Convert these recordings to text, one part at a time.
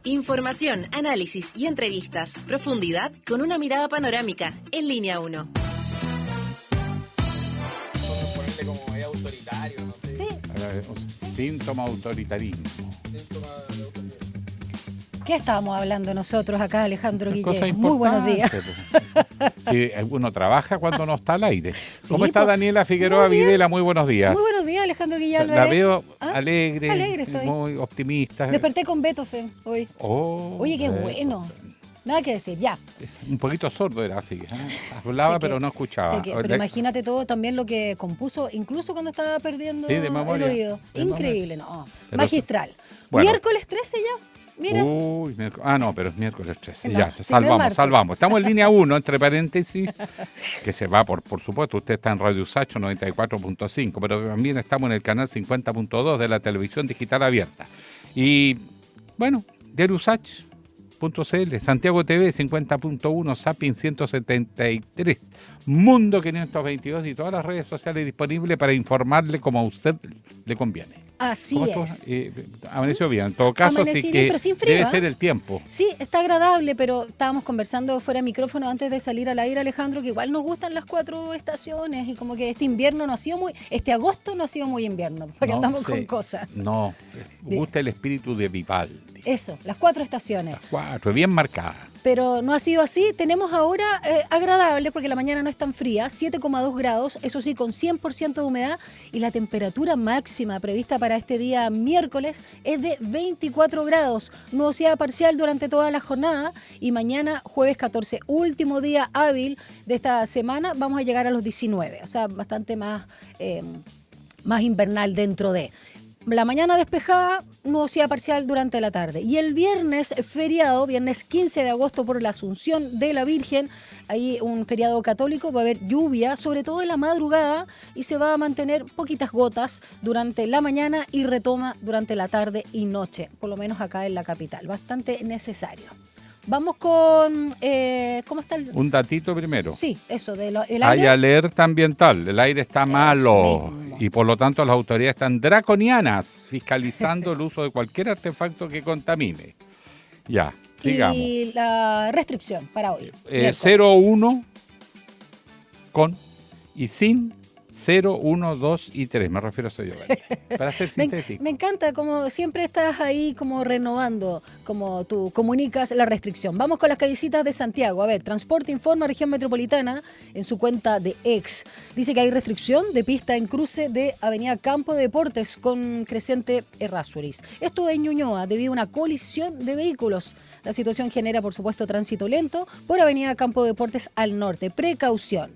Información, análisis y entrevistas. Profundidad con una mirada panorámica. En Línea 1. Ponerle como es autoritario, no sé. Sí. Síntoma autoritarismo. ¿Qué estábamos hablando nosotros acá, Alejandro Guillén? Muy buenos días. Sí, uno trabaja cuando no está al aire. Sí, ¿Cómo está pues, Daniela Figueroa muy bien. Videla? Muy buenos días. Muy buenos días, Alejandro Guillén. La veo Alegre alegre, estoy. muy optimista. Desperté con Beethoven hoy. Oye, qué bueno. Nada que decir, ya. Un poquito sordo era así. Hablaba, pero no escuchaba. Pero imagínate todo también lo que compuso, incluso cuando estaba perdiendo de memoria, el oído. de Increíble, memoria. no. Magistral. Bueno. Miércoles 13 ya. Mira. Uy, no, pero es miércoles 13. No, Ya, sí, salvamos. Estamos en línea 1, entre paréntesis, que se va por supuesto, usted está en Radio Usacho 94.5, pero también estamos en el canal 50.2 de la televisión digital abierta. Y, bueno, diariousach.cl, Santiago TV 50.1, Sapin 173, Mundo 522 y todas las redes sociales disponibles para informarle como a usted le conviene. Así es. Amaneció bien, en todo caso, Amanecí sí bien, que pero sin frío, debe ser el tiempo. Sí, está agradable, pero estábamos conversando fuera de micrófono antes de salir al aire, Alejandro, que igual nos gustan las 4 estaciones y como que este agosto no ha sido muy invierno, porque andamos con cosas. No, gusta el espíritu de Vivaldi. Eso, las 4 estaciones. Las 4, bien marcadas. Pero no ha sido así. Tenemos ahora agradable, porque la mañana no es tan fría, 7,2 grados, eso sí, con 100% de humedad, y la temperatura máxima prevista para este día miércoles es de 24 grados. Nubosidad parcial durante toda la jornada, y mañana, jueves 14, último día hábil de esta semana, vamos a llegar a los 19, o sea, bastante más invernal dentro de... La mañana despejada, nubosidad parcial durante la tarde. Y el viernes feriado, viernes 15 de agosto por la Asunción de la Virgen, ahí un feriado católico, va a haber lluvia, sobre todo en la madrugada, y se va a mantener poquitas gotas durante la mañana y retoma durante la tarde y noche, por lo menos acá en la capital. Bastante necesario. Vamos con... ¿cómo está el...? Un datito primero. Sí, eso, el aire. Hay alerta ambiental, el aire está malo y por lo tanto las autoridades están draconianas fiscalizando el uso de cualquier artefacto que contamine. Ya, sigamos. Y la restricción para hoy. 0, 1 con y sin 0, 1, 2 y 3, me refiero a eso yo. Para ser sintético. Me encanta, como siempre estás ahí como renovando, como tú comunicas la restricción. Vamos con las callecitas de Santiago. A ver, Transporte informa Región Metropolitana en su cuenta de X. Dice que hay restricción de pista en cruce de Avenida Campo de Deportes con Crescente Errázuriz. Esto en Ñuñoa, debido a una colisión de vehículos. La situación genera, por supuesto, tránsito lento por Avenida Campo de Deportes al norte. Precaución.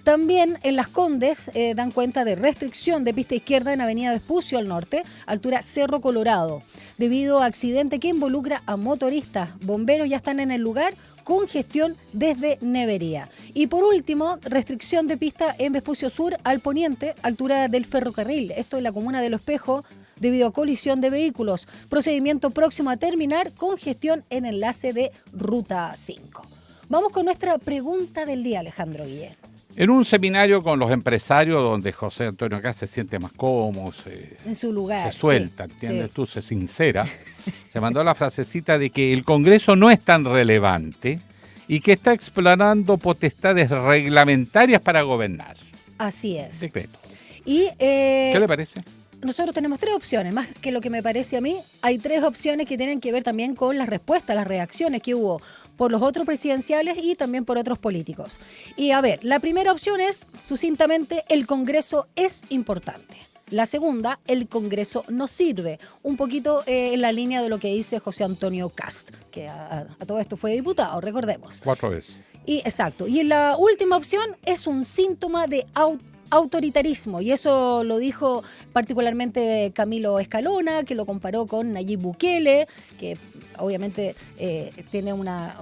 También en Las Condes dan cuenta de restricción de pista izquierda en Avenida Vespucio al norte, altura Cerro Colorado, debido a accidente que involucra a motoristas. Bomberos ya están en el lugar, congestión desde Nevería. Y por último, restricción de pista en Vespucio Sur al poniente, altura del ferrocarril. Esto en la comuna de Los Espejos, debido a colisión de vehículos. Procedimiento próximo a terminar, congestión en enlace de Ruta 5. Vamos con nuestra pregunta del día, Alejandro Guillén. En un seminario con los empresarios donde José Antonio acá se siente más cómodo, en su lugar, se suelta, sí, ¿entiendes? Sí. Tú, se sincera, se mandó la frasecita de que el Congreso no es tan relevante y que está explorando potestades reglamentarias para gobernar. Así es. Decreto. Y, ¿qué le parece? Nosotros tenemos 3 opciones, más que lo que me parece a mí. Hay 3 opciones que tienen que ver también con las respuestas, las reacciones que hubo por los otros presidenciales y también por otros políticos. Y a ver, la primera opción es, sucintamente, el Congreso es importante. La segunda, el Congreso no sirve. Un poquito en la línea de lo que dice José Antonio Cast, que a todo esto fue diputado, recordemos. 4 veces. Exacto. Y la última opción es un síntoma de autoritarismo, y eso lo dijo particularmente Camilo Escalona, que lo comparó con Nayib Bukele, que obviamente tiene una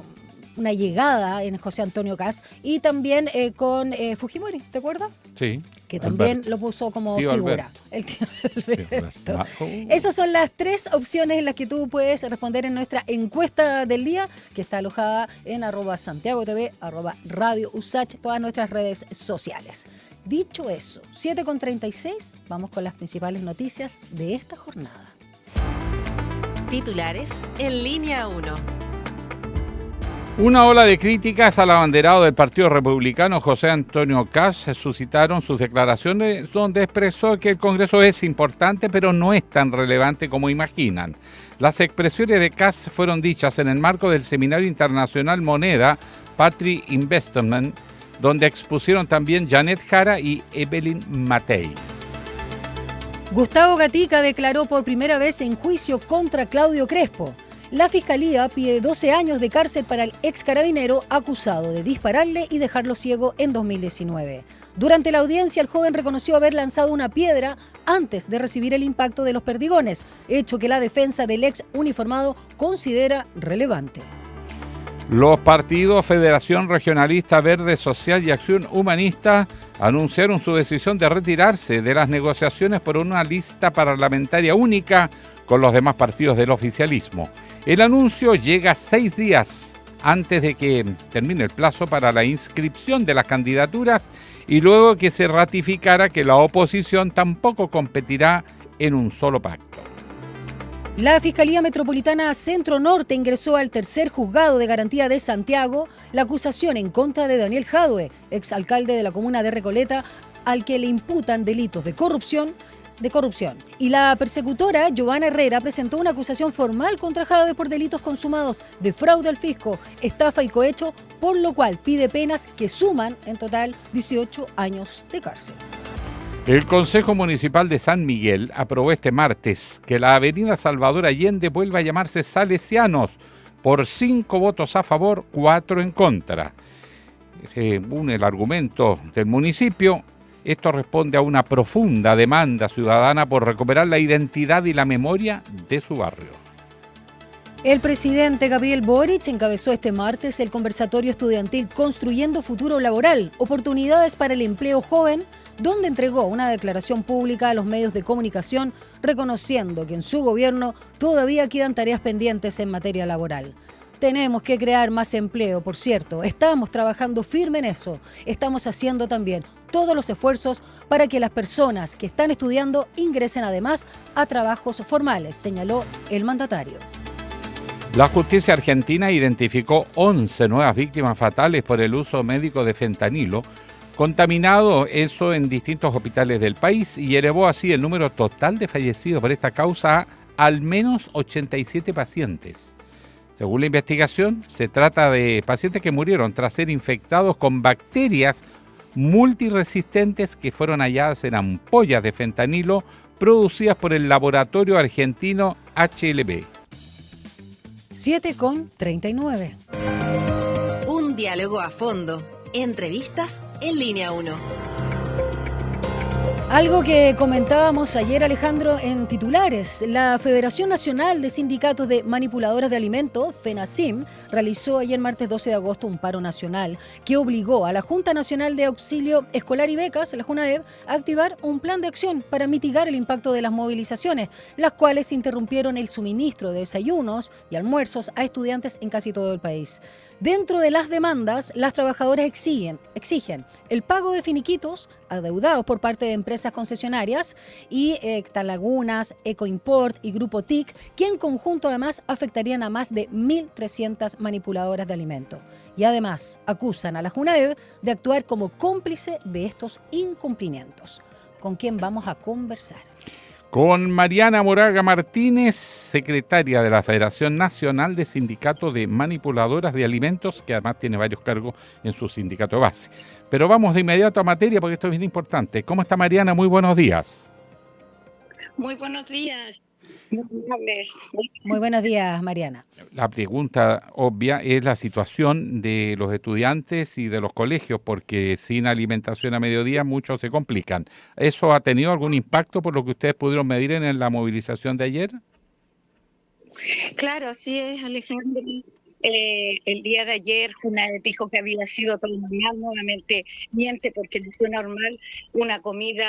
llegada en José Antonio Cast, y también con Fujimori, ¿te acuerdas? Sí. Que también Alberto. lo puso como Tío figura. Alberto. El tío Alberto. Alberto. Esas son las 3 opciones en las que tú puedes responder en nuestra encuesta del día, que está alojada en @SantiagoTV, @Radio Usach, todas nuestras redes sociales. Dicho eso, 7:36, vamos con las principales noticias de esta jornada. Titulares en Línea 1. Una ola de críticas al abanderado del Partido Republicano, José Antonio Kast, suscitaron sus declaraciones donde expresó que el Congreso es importante, pero no es tan relevante como imaginan. Las expresiones de Kast fueron dichas en el marco del Seminario Internacional Moneda, Patri Investment, donde expusieron también Janet Jara y Evelyn Matei. Gustavo Gatica declaró por primera vez en juicio contra Claudio Crespo. La Fiscalía pide 12 años de cárcel para el ex carabinero acusado de dispararle y dejarlo ciego en 2019. Durante la audiencia, el joven reconoció haber lanzado una piedra antes de recibir el impacto de los perdigones, hecho que la defensa del ex uniformado considera relevante. Los partidos Federación Regionalista Verde Social y Acción Humanista anunciaron su decisión de retirarse de las negociaciones por una lista parlamentaria única con los demás partidos del oficialismo. El anuncio llega 6 días antes de que termine el plazo para la inscripción de las candidaturas y luego que se ratificara que la oposición tampoco competirá en un solo pacto. La Fiscalía Metropolitana Centro Norte ingresó al tercer juzgado de garantía de Santiago la acusación en contra de Daniel Jadue, exalcalde de la comuna de Recoleta, al que le imputan delitos de corrupción. Y la persecutora Giovanna Herrera presentó una acusación formal contra Jadue por delitos consumados de fraude al fisco, estafa y cohecho, por lo cual pide penas que suman en total 18 años de cárcel. El Consejo Municipal de San Miguel aprobó este martes que la avenida Salvador Allende vuelva a llamarse Salesianos por 5 votos a favor, 4 en contra. Según el argumento del municipio, esto responde a una profunda demanda ciudadana por recuperar la identidad y la memoria de su barrio. El presidente Gabriel Boric encabezó este martes el conversatorio estudiantil Construyendo Futuro Laboral, oportunidades para el empleo joven, donde entregó una declaración pública a los medios de comunicación reconociendo que en su gobierno todavía quedan tareas pendientes en materia laboral. Tenemos que crear más empleo, por cierto. Estamos trabajando firme en eso. Estamos haciendo también todos los esfuerzos para que las personas que están estudiando ingresen además a trabajos formales, señaló el mandatario. La justicia argentina identificó 11 nuevas víctimas fatales por el uso médico de fentanilo, contaminado eso en distintos hospitales del país, y elevó así el número total de fallecidos por esta causa a al menos 87 pacientes. Según la investigación, se trata de pacientes que murieron tras ser infectados con bacterias multiresistentes que fueron halladas en ampollas de fentanilo producidas por el laboratorio argentino HLB. 7:39. Un diálogo a fondo. Entrevistas en Línea 1. Algo que comentábamos ayer, Alejandro, en titulares. La Federación Nacional de Sindicatos de Manipuladoras de Alimentos, FENASIM, realizó ayer martes 12 de agosto un paro nacional que obligó a la Junta Nacional de Auxilio Escolar y Becas, la JUNAEB, a activar un plan de acción para mitigar el impacto de las movilizaciones, las cuales interrumpieron el suministro de desayunos y almuerzos a estudiantes en casi todo el país. Dentro de las demandas, las trabajadoras exigen el pago de finiquitos adeudados por parte de empresas concesionarias y Lagunas, Ecoimport y Grupo TIC, que en conjunto además afectarían a más de 1.300 manipuladoras de alimentos. Y además acusan a la JUNAEB de actuar como cómplice de estos incumplimientos. ¿Con quién vamos a conversar? Con Mariana Moraga Martínez, secretaria de la Federación Nacional de Sindicatos de Manipuladoras de Alimentos, que además tiene varios cargos en su sindicato de base. Pero vamos de inmediato a materia porque esto es bien importante. ¿Cómo está Mariana? Muy buenos días. Muy buenos días. Muy buenos días, Mariana. La pregunta obvia es la situación de los estudiantes y de los colegios, porque sin alimentación a mediodía muchos se complican. ¿Eso ha tenido algún impacto por lo que ustedes pudieron medir en la movilización de ayer? Claro, así es, Alejandro. El día de ayer JUNAEB dijo que había sido todo normal, nuevamente miente porque no fue normal. Una comida,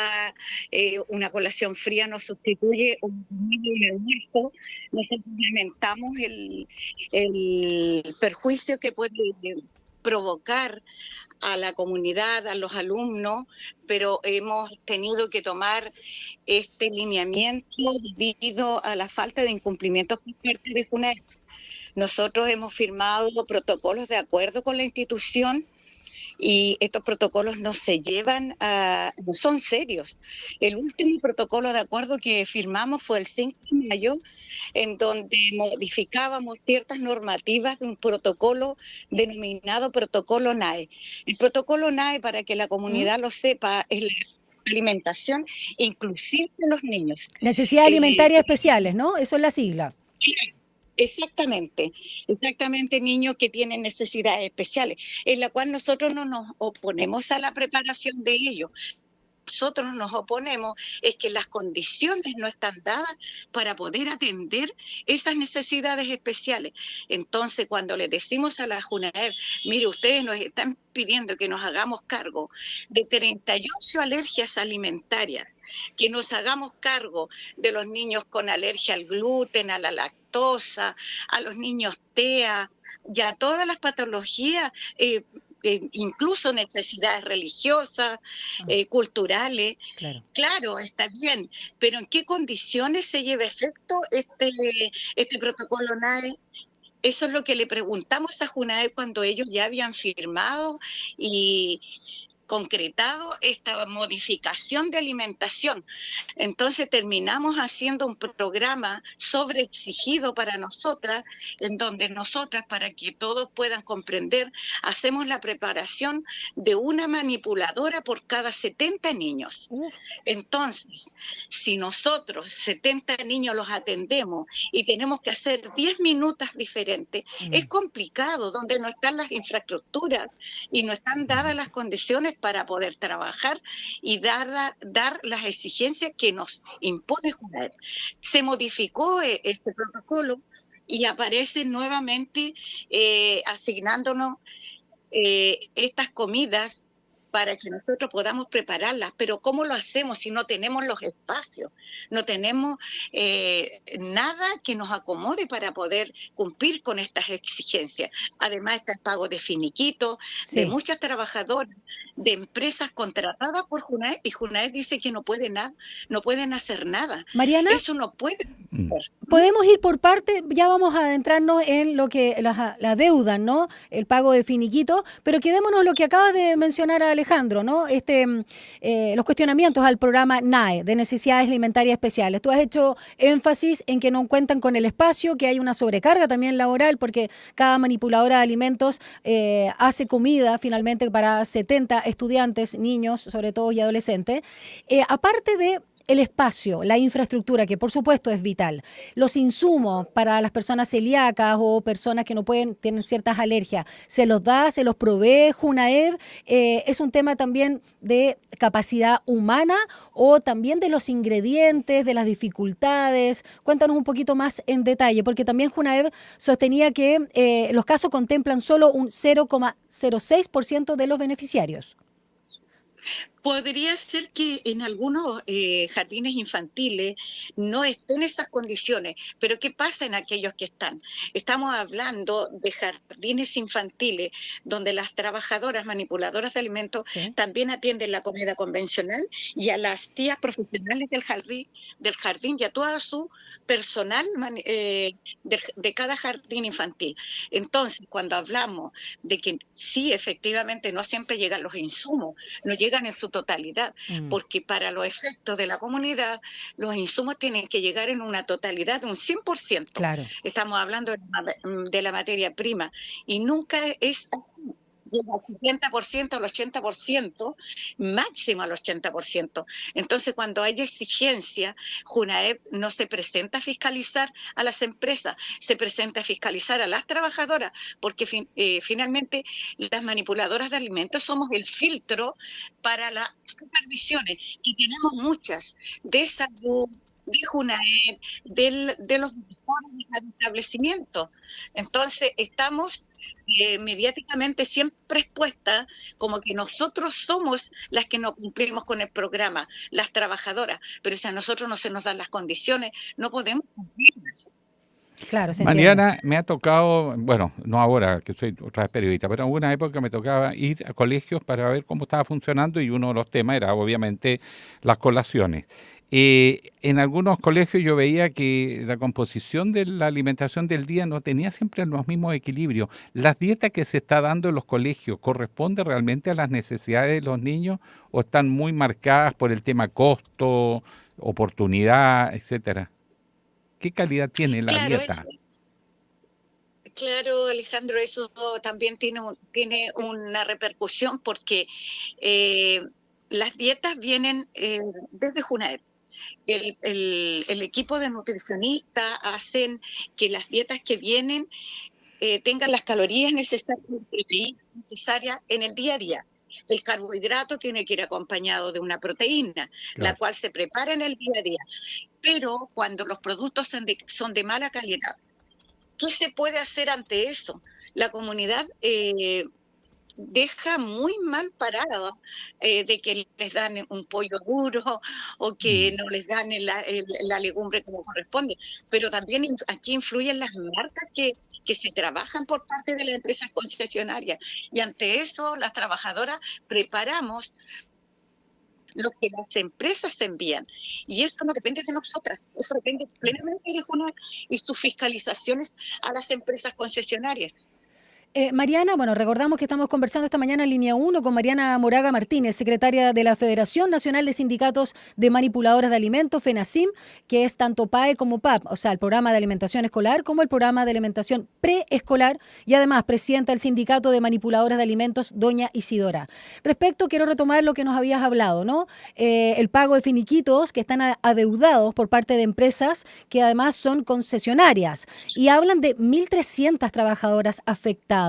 una colación fría no sustituye un comida y un almuerzo. Nosotros lamentamos el perjuicio que puede provocar a la comunidad, a los alumnos, pero hemos tenido que tomar este lineamiento debido a la falta de incumplimientos por parte de FUNAEP. Nosotros hemos firmado protocolos de acuerdo con la institución y estos protocolos no son serios. El último protocolo de acuerdo que firmamos fue el 5 de mayo, en donde modificábamos ciertas normativas de un protocolo denominado protocolo NAE. El protocolo NAE, para que la comunidad lo sepa, es la alimentación inclusive de los niños. Necesidades alimentarias especiales, ¿no? Eso es la sigla. Exactamente, niños que tienen necesidades especiales, en la cual nosotros no nos oponemos a la preparación de ellos. Nosotros nos oponemos es que las condiciones no están dadas para poder atender esas necesidades especiales. Entonces, cuando le decimos a la JUNAEP, mire, ustedes nos están pidiendo que nos hagamos cargo de 38 alergias alimentarias, que nos hagamos cargo de los niños con alergia al gluten, a la lactosa, a los niños TEA, ya todas las patologías, incluso necesidades religiosas, culturales. Claro, está bien, pero ¿en qué condiciones se lleva a efecto este protocolo NAE? Eso es lo que le preguntamos a JUNAEP cuando ellos ya habían firmado y concretado esta modificación de alimentación. Entonces terminamos haciendo un programa sobreexigido para nosotras, en donde nosotras, para que todos puedan comprender, hacemos la preparación de una manipuladora por cada 70 niños. Entonces, si nosotros 70 niños los atendemos y tenemos que hacer 10 minutos diferentes, es complicado, donde no están las infraestructuras y no están dadas las condiciones para poder trabajar y dar las exigencias que nos impone JUNAEP. Se modificó este protocolo y aparece nuevamente asignándonos estas comidas para que nosotros podamos prepararlas, pero ¿cómo lo hacemos si no tenemos los espacios? No tenemos nada que nos acomode para poder cumplir con estas exigencias. Además está el pago de finiquito, de muchas trabajadoras, de empresas contratadas por JUNAEP, y JUNAEP dice que no pueden hacer nada. Mariana, eso no puede ser. Podemos ir por parte, ya vamos a adentrarnos en lo que la deuda, ¿no? El pago de finiquito, pero quedémonos en lo que acaba de mencionar Alejandro, ¿no? Los cuestionamientos al programa NAE, de necesidades alimentarias especiales. Tú has hecho énfasis en que no cuentan con el espacio, que hay una sobrecarga también laboral, porque cada manipuladora de alimentos hace comida finalmente para 70 estudiantes, niños, sobre todo, y adolescentes. Aparte de el espacio, la infraestructura, que por supuesto es vital, los insumos para las personas celíacas o personas que no tienen ciertas alergias, ¿se los provee JUNAEP? ¿Es un tema también de capacidad humana o también de los ingredientes, de las dificultades? Cuéntanos un poquito más en detalle, porque también JUNAEP sostenía que los casos contemplan solo un 0,06% de los beneficiarios. Podría ser que en algunos jardines infantiles no estén esas condiciones, pero ¿qué pasa en aquellos que están? Estamos hablando de jardines infantiles donde las trabajadoras manipuladoras de alimentos también atienden la comida convencional, y a las tías profesionales del jardín y a todo su personal de cada jardín infantil. Entonces, cuando hablamos de que sí, efectivamente, no siempre llegan los insumos, no llegan en su totalidad, porque para los efectos de la comunidad los insumos tienen que llegar en una totalidad de un 100%. Claro. Estamos hablando de la materia prima y nunca es así. Llega al 70%, al 80%, máximo al 80%. Entonces, cuando hay exigencia, JUNAEP no se presenta a fiscalizar a las empresas, se presenta a fiscalizar a las trabajadoras, porque finalmente las manipuladoras de alimentos somos el filtro para las supervisiones, y tenemos muchas de salud, de JUNAEP, de los directores de cada establecimiento. Entonces, estamos mediáticamente siempre expuestas como que nosotros somos las que no cumplimos con el programa, las trabajadoras, pero si a nosotros no se nos dan las condiciones, no podemos cumplirlas. Claro, se entiende. Mariana, me ha tocado, bueno, no ahora que soy otra vez periodista, pero en alguna época me tocaba ir a colegios para ver cómo estaba funcionando y uno de los temas era obviamente las colaciones. En algunos colegios yo veía que la composición de la alimentación del día no tenía siempre los mismos equilibrios. ¿Las dietas que se está dando en los colegios corresponden realmente a las necesidades de los niños o están muy marcadas por el tema costo, oportunidad, etcétera? ¿Qué calidad tiene la Claro, dieta? claro, Alejandro, eso también tiene una repercusión porque las dietas vienen desde Junaed. El equipo de nutricionistas hacen que las dietas que vienen tengan las calorías necesarias, las proteínas necesarias en el día a día. El carbohidrato tiene que ir acompañado de una proteína, la Claro. cual se prepara en el día a día. Pero cuando los productos son de mala calidad, ¿qué se puede hacer ante eso? La comunidad deja muy mal parado de que les dan un pollo duro o que no les dan la legumbre como corresponde, pero también aquí influyen las marcas que se trabajan por parte de las empresas concesionarias y ante eso las trabajadoras preparamos lo que las empresas envían. Y eso no depende de nosotras, eso depende plenamente de Junaed y sus fiscalizaciones a las empresas concesionarias. Mariana, bueno, recordamos que estamos conversando esta mañana en línea 1 con Mariana Moraga Martínez, secretaria de la Federación Nacional de Sindicatos de Manipuladoras de Alimentos, FENASIM, que es tanto PAE como PAP, o sea, el programa de alimentación escolar como el programa de alimentación preescolar, y además presidenta del Sindicato de Manipuladoras de Alimentos, doña Isidora. Respecto, quiero retomar lo que nos habías hablado, ¿no? El pago de finiquitos que están adeudados por parte de empresas que además son concesionarias y hablan de 1.300 trabajadoras afectadas.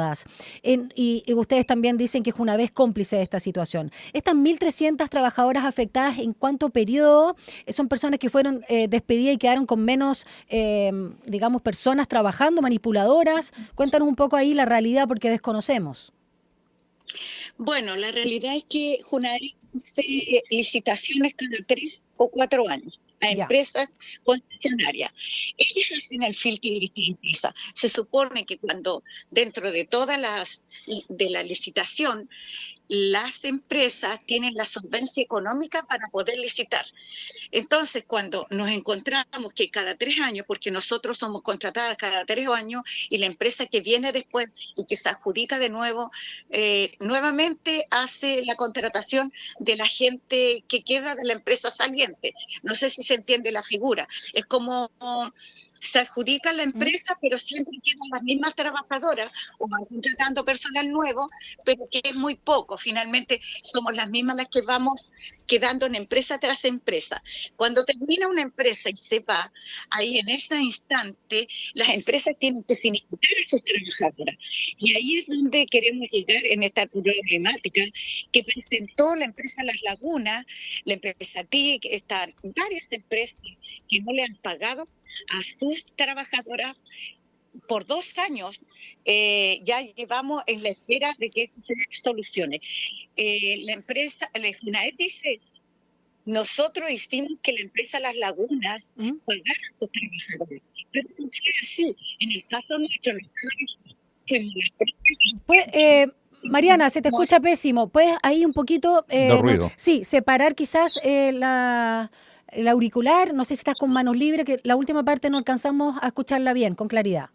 Y ustedes también dicen que Junaed es cómplice de esta situación. Estas 1.300 trabajadoras afectadas, ¿en cuánto periodo? Son personas que fueron despedidas y quedaron con menos, digamos, personas trabajando, manipuladoras. Cuéntanos un poco ahí la realidad porque desconocemos. Bueno, la realidad es que Junaed hace licitaciones cada 3 o 4 años a Ya. empresas concesionarias. Ellas hacen el filtro de limpieza. Se supone que cuando dentro de todas de la licitación, las empresas tienen la solvencia económica para poder licitar. Entonces, cuando nos encontramos que cada 3 años, porque nosotros somos contratadas cada 3 años, y la empresa que viene después y que se adjudica de nuevo, nuevamente hace la contratación de la gente que queda de la empresa saliente. No sé si se entiende la figura. Es como se adjudica la empresa, pero siempre quedan las mismas trabajadoras o van contratando personal nuevo, pero que es muy poco. Finalmente somos las mismas las que vamos quedando en empresa tras empresa. Cuando termina una empresa y se va, ahí en ese instante las empresas tienen que finiquitar a sus trabajadoras. Y ahí es donde queremos llegar en esta problemática que presentó la empresa Las Lagunas, la empresa TIC, están varias empresas que no le han pagado a sus trabajadoras por 2 años. Ya llevamos en la espera de que se solucione. La empresa, el Junaed dice, nosotros hicimos que la empresa Las Lagunas pagara a sus trabajadores, pero no fue así. En el caso nuestro, Mariana, se te escucha pésimo. ¿Puedes ahí un poquito, De ruido. sí, separar quizás el auricular? No sé si estás con manos libres, que la última parte no alcanzamos a escucharla bien, con claridad.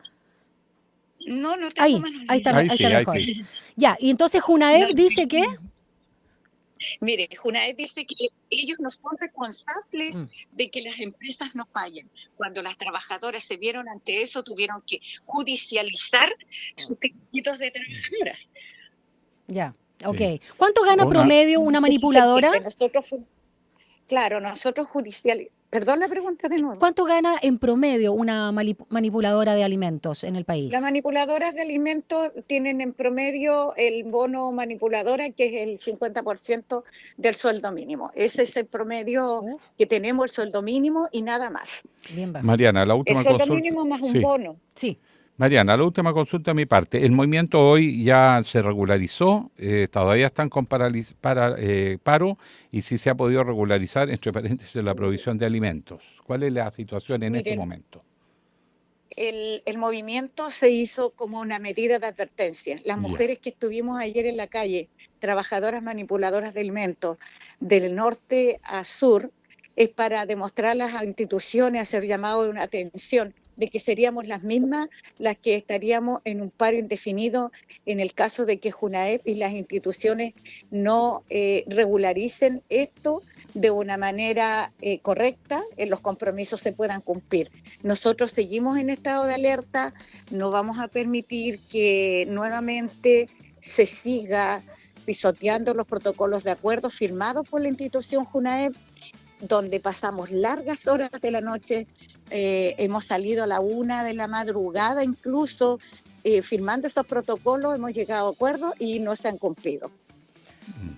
no tengo Ahí, manos ahí está, libres. Ahí sí, está ahí mejor. sí. Ya, y entonces Junaed No, dice que... Mire, Junaed dice que ellos no son responsables de que las empresas no paguen. Cuando las trabajadoras se vieron ante eso, tuvieron que judicializar sus requisitos de trabajadoras. Ya, ok. Sí. ¿Cuánto gana Una- promedio una No sé si se manipuladora? entiende. Nosotros judicializamos. Perdón la pregunta de nuevo. ¿Cuánto gana en promedio una manipuladora de alimentos en el país? Las manipuladoras de alimentos tienen en promedio el bono manipuladora, que es el 50% del sueldo mínimo. Ese es el promedio que tenemos, el sueldo mínimo y nada más. Bien bajo. Mariana, la El última sueldo consulta. mínimo más un Sí. bono. Sí. Mariana, la última consulta de mi parte. El movimiento hoy ya se regularizó, todavía están con paro, y si se ha podido regularizar, entre paréntesis, la provisión de alimentos. ¿Cuál es la situación en este Miren, momento? el movimiento se hizo como una medida de advertencia. Las mujeres que estuvimos ayer en la calle, trabajadoras manipuladoras de alimentos, del norte a sur, es para demostrar a las instituciones, hacer llamado de una atención de que seríamos las mismas las que estaríamos en un paro indefinido en el caso de que Junaep y las instituciones no regularicen esto de una manera correcta, los compromisos se puedan cumplir. Nosotros seguimos en estado de alerta, no vamos a permitir que nuevamente se siga pisoteando los protocolos de acuerdo firmados por la institución Junaep, donde pasamos largas horas de la noche, hemos salido a la 1 de la madrugada incluso, firmando estos protocolos, hemos llegado a acuerdos y no se han cumplido.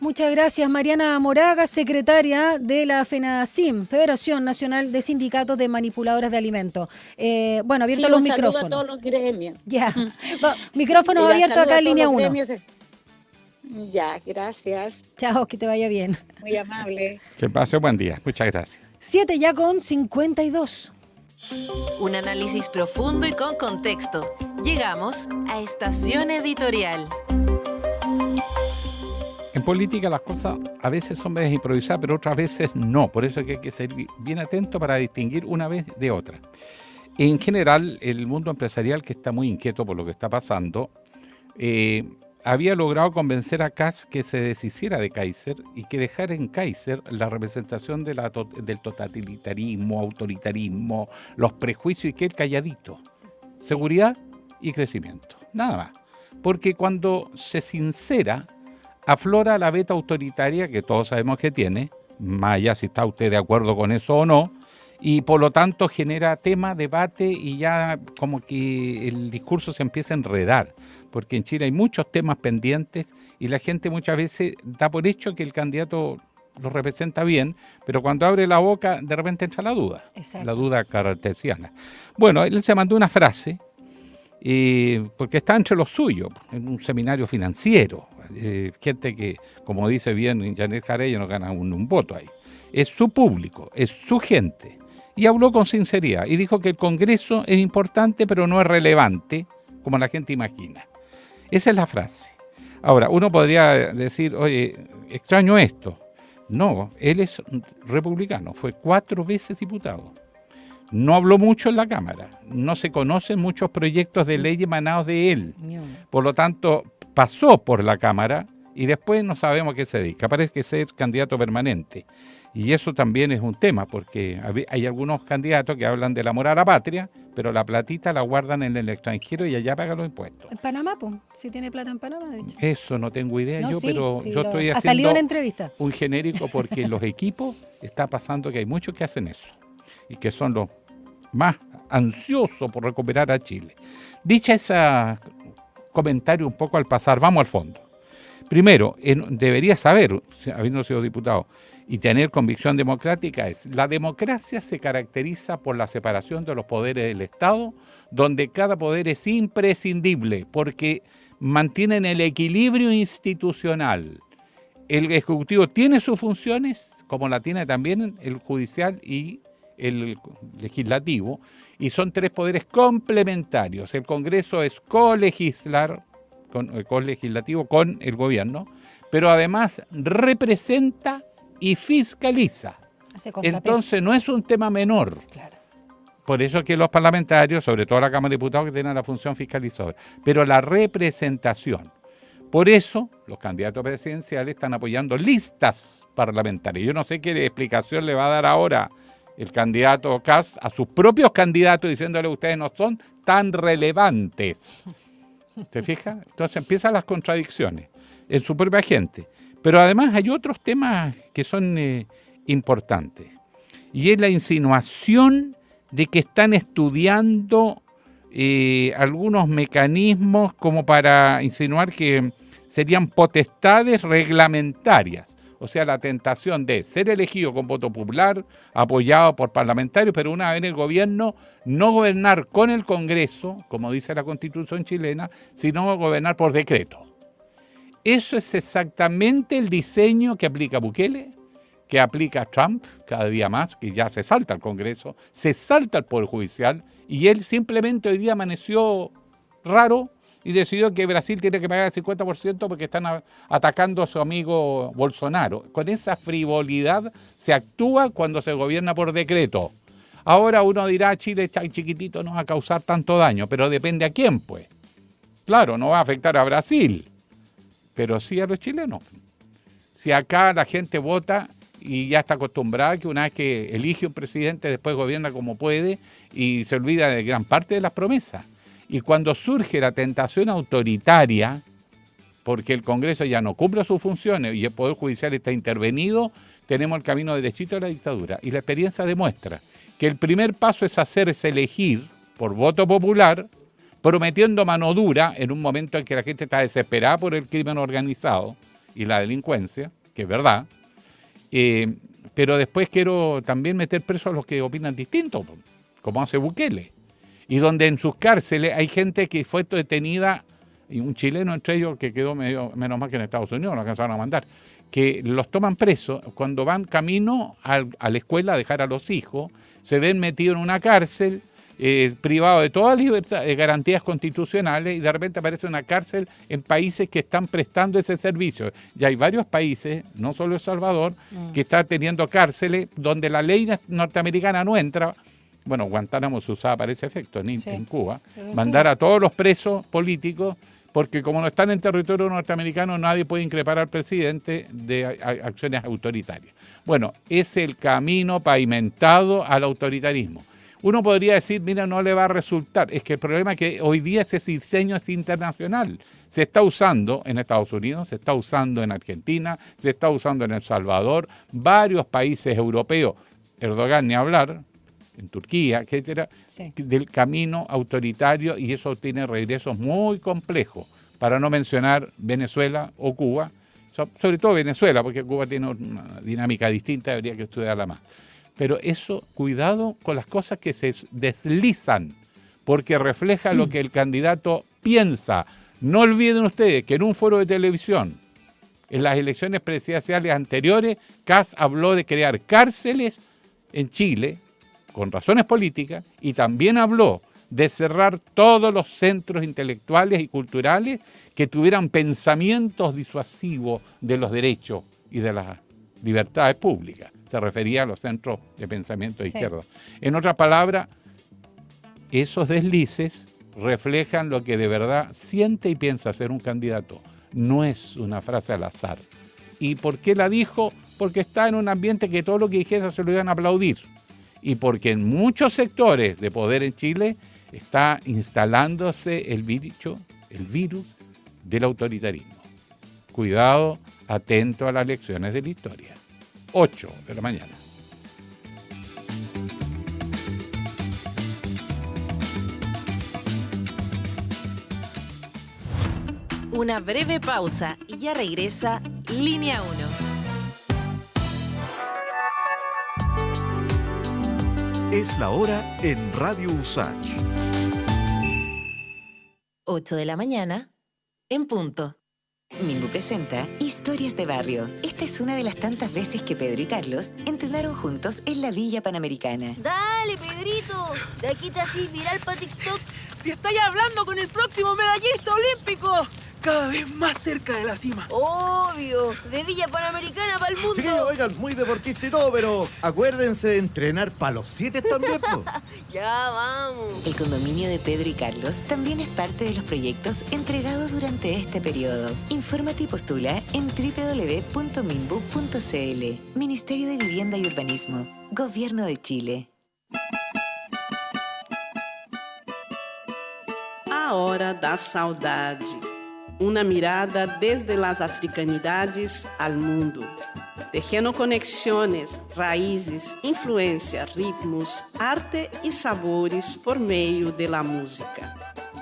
Muchas gracias, Mariana Moraga, secretaria de la FENACIM, Federación Nacional de Sindicatos de Manipuladoras de Alimentos. Bueno, abiertos los micrófonos. Saludo a todos los gremios. Ya, micrófonos abiertos acá en línea 1. Ya, gracias. Chao, que te vaya bien. Muy amable. Que pase buen día. Muchas gracias. 7 ya con 52. Un análisis profundo y con contexto. Llegamos a Estación Editorial. En política las cosas a veces son medias improvisadas, pero otras veces no. Por eso es que hay que ser bien atento para distinguir una vez de otra. En general, el mundo empresarial, que está muy inquieto por lo que está pasando, había logrado convencer a Kast que se deshiciera de Kaiser y que dejara en Kaiser la representación del totalitarismo, autoritarismo, los prejuicios y que el calladito. Seguridad y crecimiento. Nada más. Porque cuando se sincera, aflora la beta autoritaria que todos sabemos que tiene, más allá si está usted de acuerdo con eso o no, y por lo tanto genera tema, debate y ya como que el discurso se empieza a enredar, porque en Chile hay muchos temas pendientes y la gente muchas veces da por hecho que el candidato lo representa bien, pero cuando abre la boca de repente entra la duda. Exacto. La duda cartesiana. Bueno, él se mandó una frase, porque está entre los suyos, en un seminario financiero, gente que, como dice bien Janet Jarella, no gana un voto ahí. Es su público, es su gente. Y habló con sinceridad y dijo que el Congreso es importante, pero no es relevante, como la gente imagina. Esa es la frase. Ahora, uno podría decir, oye, extraño esto. No, él es republicano, fue 4 veces diputado. No habló mucho en la Cámara, no se conocen muchos proyectos de ley emanados de él. Por lo tanto, pasó por la Cámara y después no sabemos a qué se dedica. Parece que ser candidato permanente. Y eso también es un tema, porque hay algunos candidatos que hablan del amor a la patria, pero la platita la guardan en el extranjero y allá pagan los impuestos. En Panamá, pues, si tiene plata en Panamá, de hecho. Eso no tengo idea no, yo, sí, pero sí, yo estoy ha salido haciendo en entrevista. Un genérico porque en los equipos está pasando que hay muchos que hacen eso y que son los más ansiosos por recuperar a Chile. Dicha ese comentario un poco al pasar, vamos al fondo. Primero, debería saber, habiendo sido diputado, y tener convicción democrática la democracia se caracteriza por la separación de los poderes del Estado, donde cada poder es imprescindible, porque mantienen el equilibrio institucional. El Ejecutivo tiene sus funciones, como la tiene también el Judicial y el Legislativo, y son 3 poderes complementarios. El Congreso es colegislativo con el gobierno, pero además representa y fiscaliza. Entonces no es un tema menor. Claro. Por eso es que los parlamentarios, sobre todo la Cámara de Diputados, que tienen la función fiscalizadora, pero la representación. Por eso los candidatos presidenciales están apoyando listas parlamentarias. Yo no sé qué explicación le va a dar ahora el candidato Kast a sus propios candidatos diciéndole ustedes no son tan relevantes. ¿Te fijas? Entonces empiezan las contradicciones en su propia gente. Pero además hay otros temas que son importantes. Y es la insinuación de que están estudiando algunos mecanismos como para insinuar que serían potestades reglamentarias. O sea, la tentación de ser elegido con voto popular, apoyado por parlamentarios, pero una vez en el gobierno, no gobernar con el Congreso, como dice la Constitución chilena, sino gobernar por decreto. Eso es exactamente el diseño que aplica Bukele, que aplica Trump cada día más, que ya se salta al Congreso, se salta al Poder Judicial, y él simplemente hoy día amaneció raro y decidió que Brasil tiene que pagar el 50% porque están atacando a su amigo Bolsonaro. Con esa frivolidad se actúa cuando se gobierna por decreto. Ahora uno dirá, Chile está chiquitito, no va a causar tanto daño, pero depende a quién, pues. Claro, no va a afectar a Brasil, pero sí a los chilenos. Si acá la gente vota y ya está acostumbrada que una vez que elige un presidente, después gobierna como puede y se olvida de gran parte de las promesas. Y cuando surge la tentación autoritaria, porque el Congreso ya no cumple sus funciones y el Poder Judicial está intervenido, tenemos el camino derechito de la dictadura. Y la experiencia demuestra que el primer paso es elegir por voto popular, prometiendo mano dura en un momento en que la gente está desesperada por el crimen organizado y la delincuencia, que es verdad, pero después quiero también meter preso a los que opinan distinto, como hace Bukele, y donde en sus cárceles hay gente que fue detenida, y un chileno entre ellos que quedó menos mal que en Estados Unidos, lo alcanzaron a mandar, que los toman presos cuando van camino a la escuela a dejar a los hijos, se ven metidos en una cárcel, privado de toda libertad, de garantías constitucionales, y de repente aparece una cárcel en países que están prestando ese servicio. Ya hay varios países, no solo El Salvador, que está teniendo cárceles donde la ley norteamericana no entra. Bueno, Guantánamo se usaba para ese efecto en Cuba. Mandar a todos los presos políticos, porque como no están en territorio norteamericano, nadie puede increpar al presidente de acciones autoritarias. Bueno, es el camino pavimentado al autoritarismo. Uno podría decir, mira, no le va a resultar. Es que el problema es que hoy día ese diseño es internacional. Se está usando en Estados Unidos, se está usando en Argentina, se está usando en El Salvador, varios países europeos, Erdogan ni hablar, en Turquía, etcétera, del camino autoritario, y eso tiene regresos muy complejos, para no mencionar Venezuela o Cuba, sobre todo Venezuela, porque Cuba tiene una dinámica distinta, habría que estudiarla más. Pero eso, cuidado con las cosas que se deslizan, porque refleja lo que el candidato piensa. No olviden ustedes que en un foro de televisión, en las elecciones presidenciales anteriores, Kast habló de crear cárceles en Chile, con razones políticas, y también habló de cerrar todos los centros intelectuales y culturales que tuvieran pensamientos disuasivos de los derechos y de las libertades públicas. Se refería a los centros de pensamiento de izquierda. En otras palabras, esos deslices reflejan lo que de verdad siente y piensa ser un candidato. No es una frase al azar. ¿Y por qué la dijo? Porque está en un ambiente que todo lo que dijera se lo iban a aplaudir. Y porque en muchos sectores de poder en Chile está instalándose el virus del autoritarismo. Cuidado, atento a las lecciones de la historia. 8 de la mañana. Una breve pausa y ya regresa Línea 1. Es la hora en Radio USACH. 8 de la mañana, en punto. Minbu presenta Historias de Barrio. Esta es una de las tantas veces que Pedro y Carlos entrenaron juntos en la Villa Panamericana. Dale, Pedrito, de aquí te haces viral para TikTok. Si estáis hablando con el próximo medallista olímpico, cada vez más cerca de la cima. Obvio, de Villa Panamericana para el mundo. Sí, oigan, muy deportista y todo, pero acuérdense de entrenar para los 7 también, po. Ya vamos. El condominio de Pedro y Carlos también es parte de los proyectos entregados durante este periodo. Infórmate y postula en www.minbu.cl. Ministerio de Vivienda y Urbanismo. Gobierno de Chile. A Hora da Saudade. Una mirada desde las africanidades al mundo, tejendo conexiones, raízes, influência, ritmos, arte y sabores por meio de la música.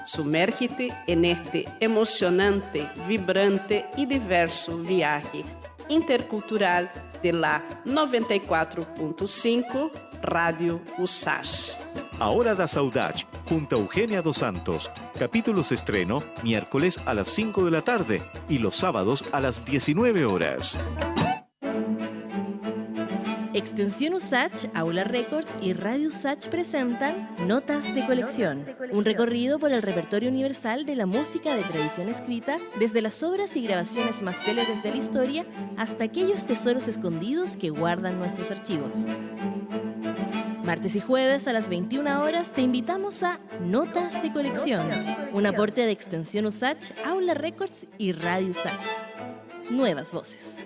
Sumérgete en este emocionante, vibrante y diverso viaje intercultural de la 94.5 Radio USACH. A Hora da Saudade, junto a Eugenia Dos Santos. Capítulos estreno miércoles a las 5 de la tarde y los sábados a las 19 horas. Extensión USACH, Aula Records y Radio USACH presentan Notas de Colección, un recorrido por el repertorio universal de la música de tradición escrita, desde las obras y grabaciones más célebres de la historia hasta aquellos tesoros escondidos que guardan nuestros archivos. Martes y jueves a las 21 horas te invitamos a Notas de Colección, un aporte de Extensión USACH, Aula Records y Radio USACH. Nuevas voces.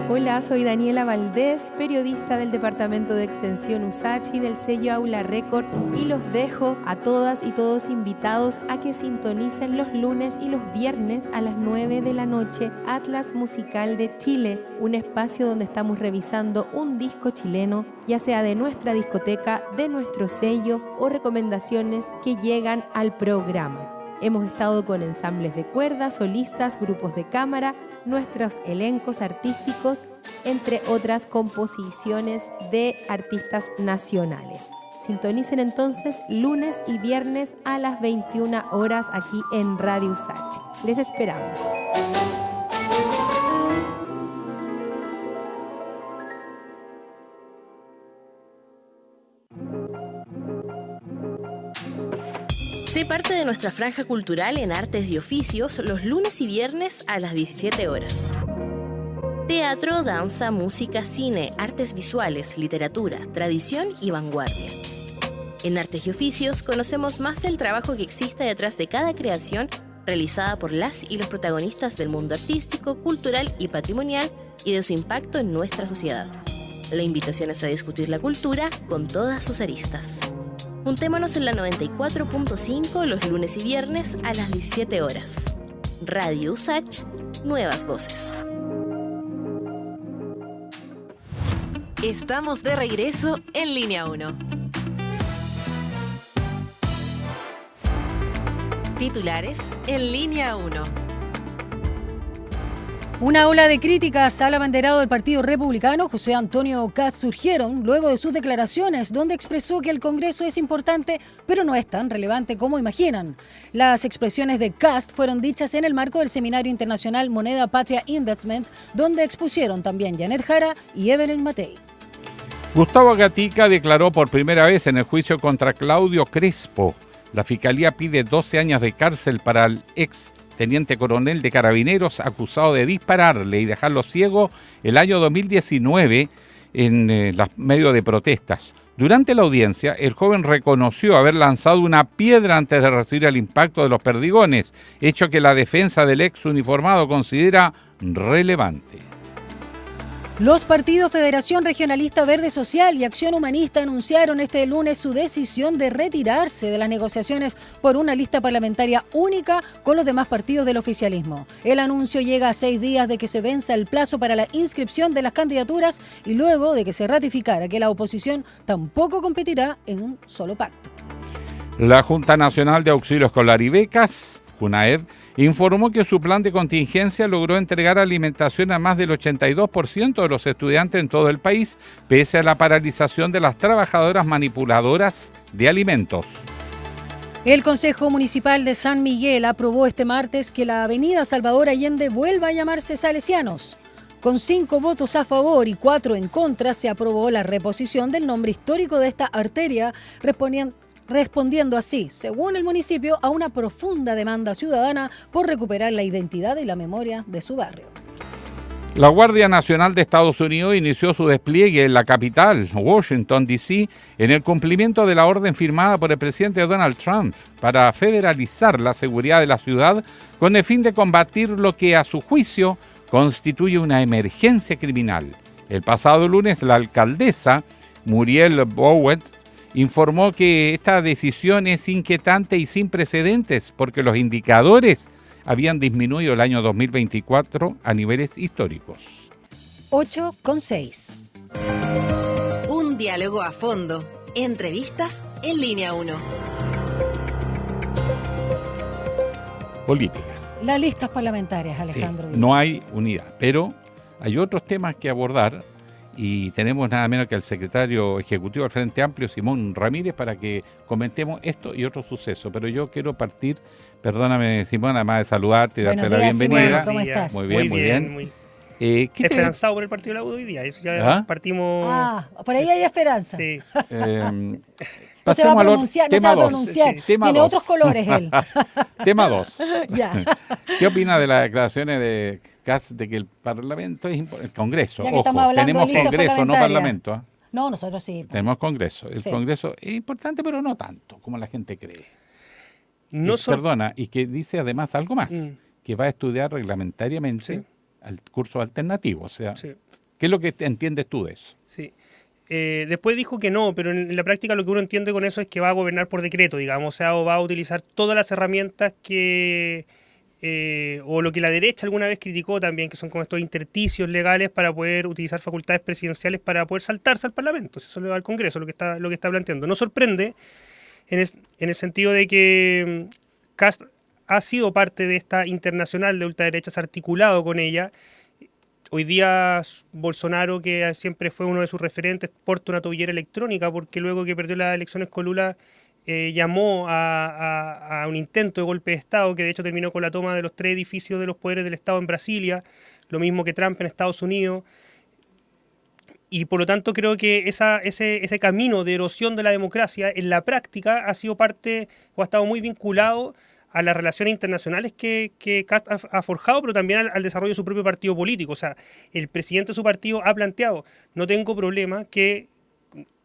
Hola, soy Daniela Valdés, periodista del Departamento de Extensión USACH y del sello Aula Records, y los dejo a todas y todos invitados a que sintonicen los lunes y los viernes a las 9 de la noche Atlas Musical de Chile, un espacio donde estamos revisando un disco chileno, ya sea de nuestra discoteca, de nuestro sello o recomendaciones que llegan al programa. Hemos estado con ensambles de cuerdas, solistas, grupos de cámara, nuestros elencos artísticos, entre otras composiciones de artistas nacionales. Sintonicen entonces lunes y viernes a las 21 horas aquí en Radio USACH. Les esperamos. Sé parte de nuestra franja cultural en artes y oficios los lunes y viernes a las 17 horas. Teatro, danza, música, cine, artes visuales, literatura, tradición y vanguardia. En artes y oficios conocemos más del trabajo que existe detrás de cada creación realizada por las y los protagonistas del mundo artístico, cultural y patrimonial y de su impacto en nuestra sociedad. La invitación es a discutir la cultura con todas sus aristas. Juntémonos en la 94.5 los lunes y viernes a las 17 horas. Radio USACH, Nuevas Voces. Estamos de regreso en Línea 1. Titulares en Línea 1. Una ola de críticas al abanderado del Partido Republicano, José Antonio Kast, surgieron luego de sus declaraciones, donde expresó que el Congreso es importante, pero no es tan relevante como imaginan. Las expresiones de Kast fueron dichas en el marco del Seminario Internacional Moneda Patria Investment, donde expusieron también Janet Jara y Evelyn Matei. Gustavo Gatica declaró por primera vez en el juicio contra Claudio Crespo. La Fiscalía pide 12 años de cárcel para el ex teniente coronel de Carabineros acusado de dispararle y dejarlo ciego el año 2019 en los medios de protestas. Durante la audiencia, el joven reconoció haber lanzado una piedra antes de recibir el impacto de los perdigones, hecho que la defensa del ex uniformado considera relevante. Los partidos Federación Regionalista Verde Social y Acción Humanista anunciaron este lunes su decisión de retirarse de las negociaciones por una lista parlamentaria única con los demás partidos del oficialismo. El anuncio llega a 6 días de que se venza el plazo para la inscripción de las candidaturas y luego de que se ratificara que la oposición tampoco competirá en un solo pacto. La Junta Nacional de Auxilio Escolar y Becas, JUNAEB, informó que su plan de contingencia logró entregar alimentación a más del 82% de los estudiantes en todo el país, pese a la paralización de las trabajadoras manipuladoras de alimentos. El Consejo Municipal de San Miguel aprobó este martes que la avenida Salvador Allende vuelva a llamarse Salesianos. Con 5 votos a favor y 4 en contra, se aprobó la reposición del nombre histórico de esta arteria, respondiendo así, según el municipio, a una profunda demanda ciudadana por recuperar la identidad y la memoria de su barrio. La Guardia Nacional de Estados Unidos inició su despliegue en la capital, Washington, D.C., en el cumplimiento de la orden firmada por el presidente Donald Trump para federalizar la seguridad de la ciudad con el fin de combatir lo que, a su juicio, constituye una emergencia criminal. El pasado lunes, la alcaldesa Muriel Bowles informó que esta decisión es inquietante y sin precedentes porque los indicadores habían disminuido el año 2024 a niveles históricos. 8,6. Un diálogo a fondo. Entrevistas en Línea 1. Política. Las listas parlamentarias, Alejandro. Sí, no hay unidad, pero hay otros temas que abordar. Y tenemos nada menos que al secretario ejecutivo del Frente Amplio, Simón Ramírez, para que comentemos esto y otros sucesos. Pero yo quiero partir, perdóname Simón, además de saludarte y darte la bienvenida. Simón, ¿cómo estás? Muy bien, muy bien. esperanzado por el partido de la U hoy día. Eso ya partimos. Por ahí hay esperanza. Sí. No se va a pronunciar, no se va a pronunciar. Tiene otros colores él. Tema 2. Ya. ¿Qué opina de las declaraciones de Kast de que el Parlamento es el Congreso? Ya que Ojo, tenemos de Congreso, no Parlamento. No, nosotros sí. Tenemos Congreso. El Congreso es importante, pero no tanto como la gente cree. Perdona, y que dice además algo más, que va a estudiar reglamentariamente al curso alternativo. O sea, ¿qué es lo que entiendes tú de eso? Sí. Después dijo que no, pero en la práctica lo que uno entiende con eso es que va a gobernar por decreto, digamos, o sea, o va a utilizar todas las herramientas que, o lo que la derecha alguna vez criticó también, que son como estos intersticios legales para poder utilizar facultades presidenciales para poder saltarse al Parlamento, eso le va al Congreso, lo que está planteando. No sorprende en el sentido de que Kast ha sido parte de esta internacional de ultraderecha, se ha articulado con ella. Hoy día Bolsonaro, que siempre fue uno de sus referentes, porta una tobillera electrónica porque luego que perdió las elecciones con Lula llamó a un intento de golpe de Estado que de hecho terminó con la toma de los 3 edificios de los poderes del Estado en Brasilia, lo mismo que Trump en Estados Unidos. Y por lo tanto creo que ese camino de erosión de la democracia en la práctica ha sido parte o ha estado muy vinculado a las relaciones internacionales que Kast ha forjado, pero también al desarrollo de su propio partido político. O sea, el presidente de su partido ha planteado, no tengo problema que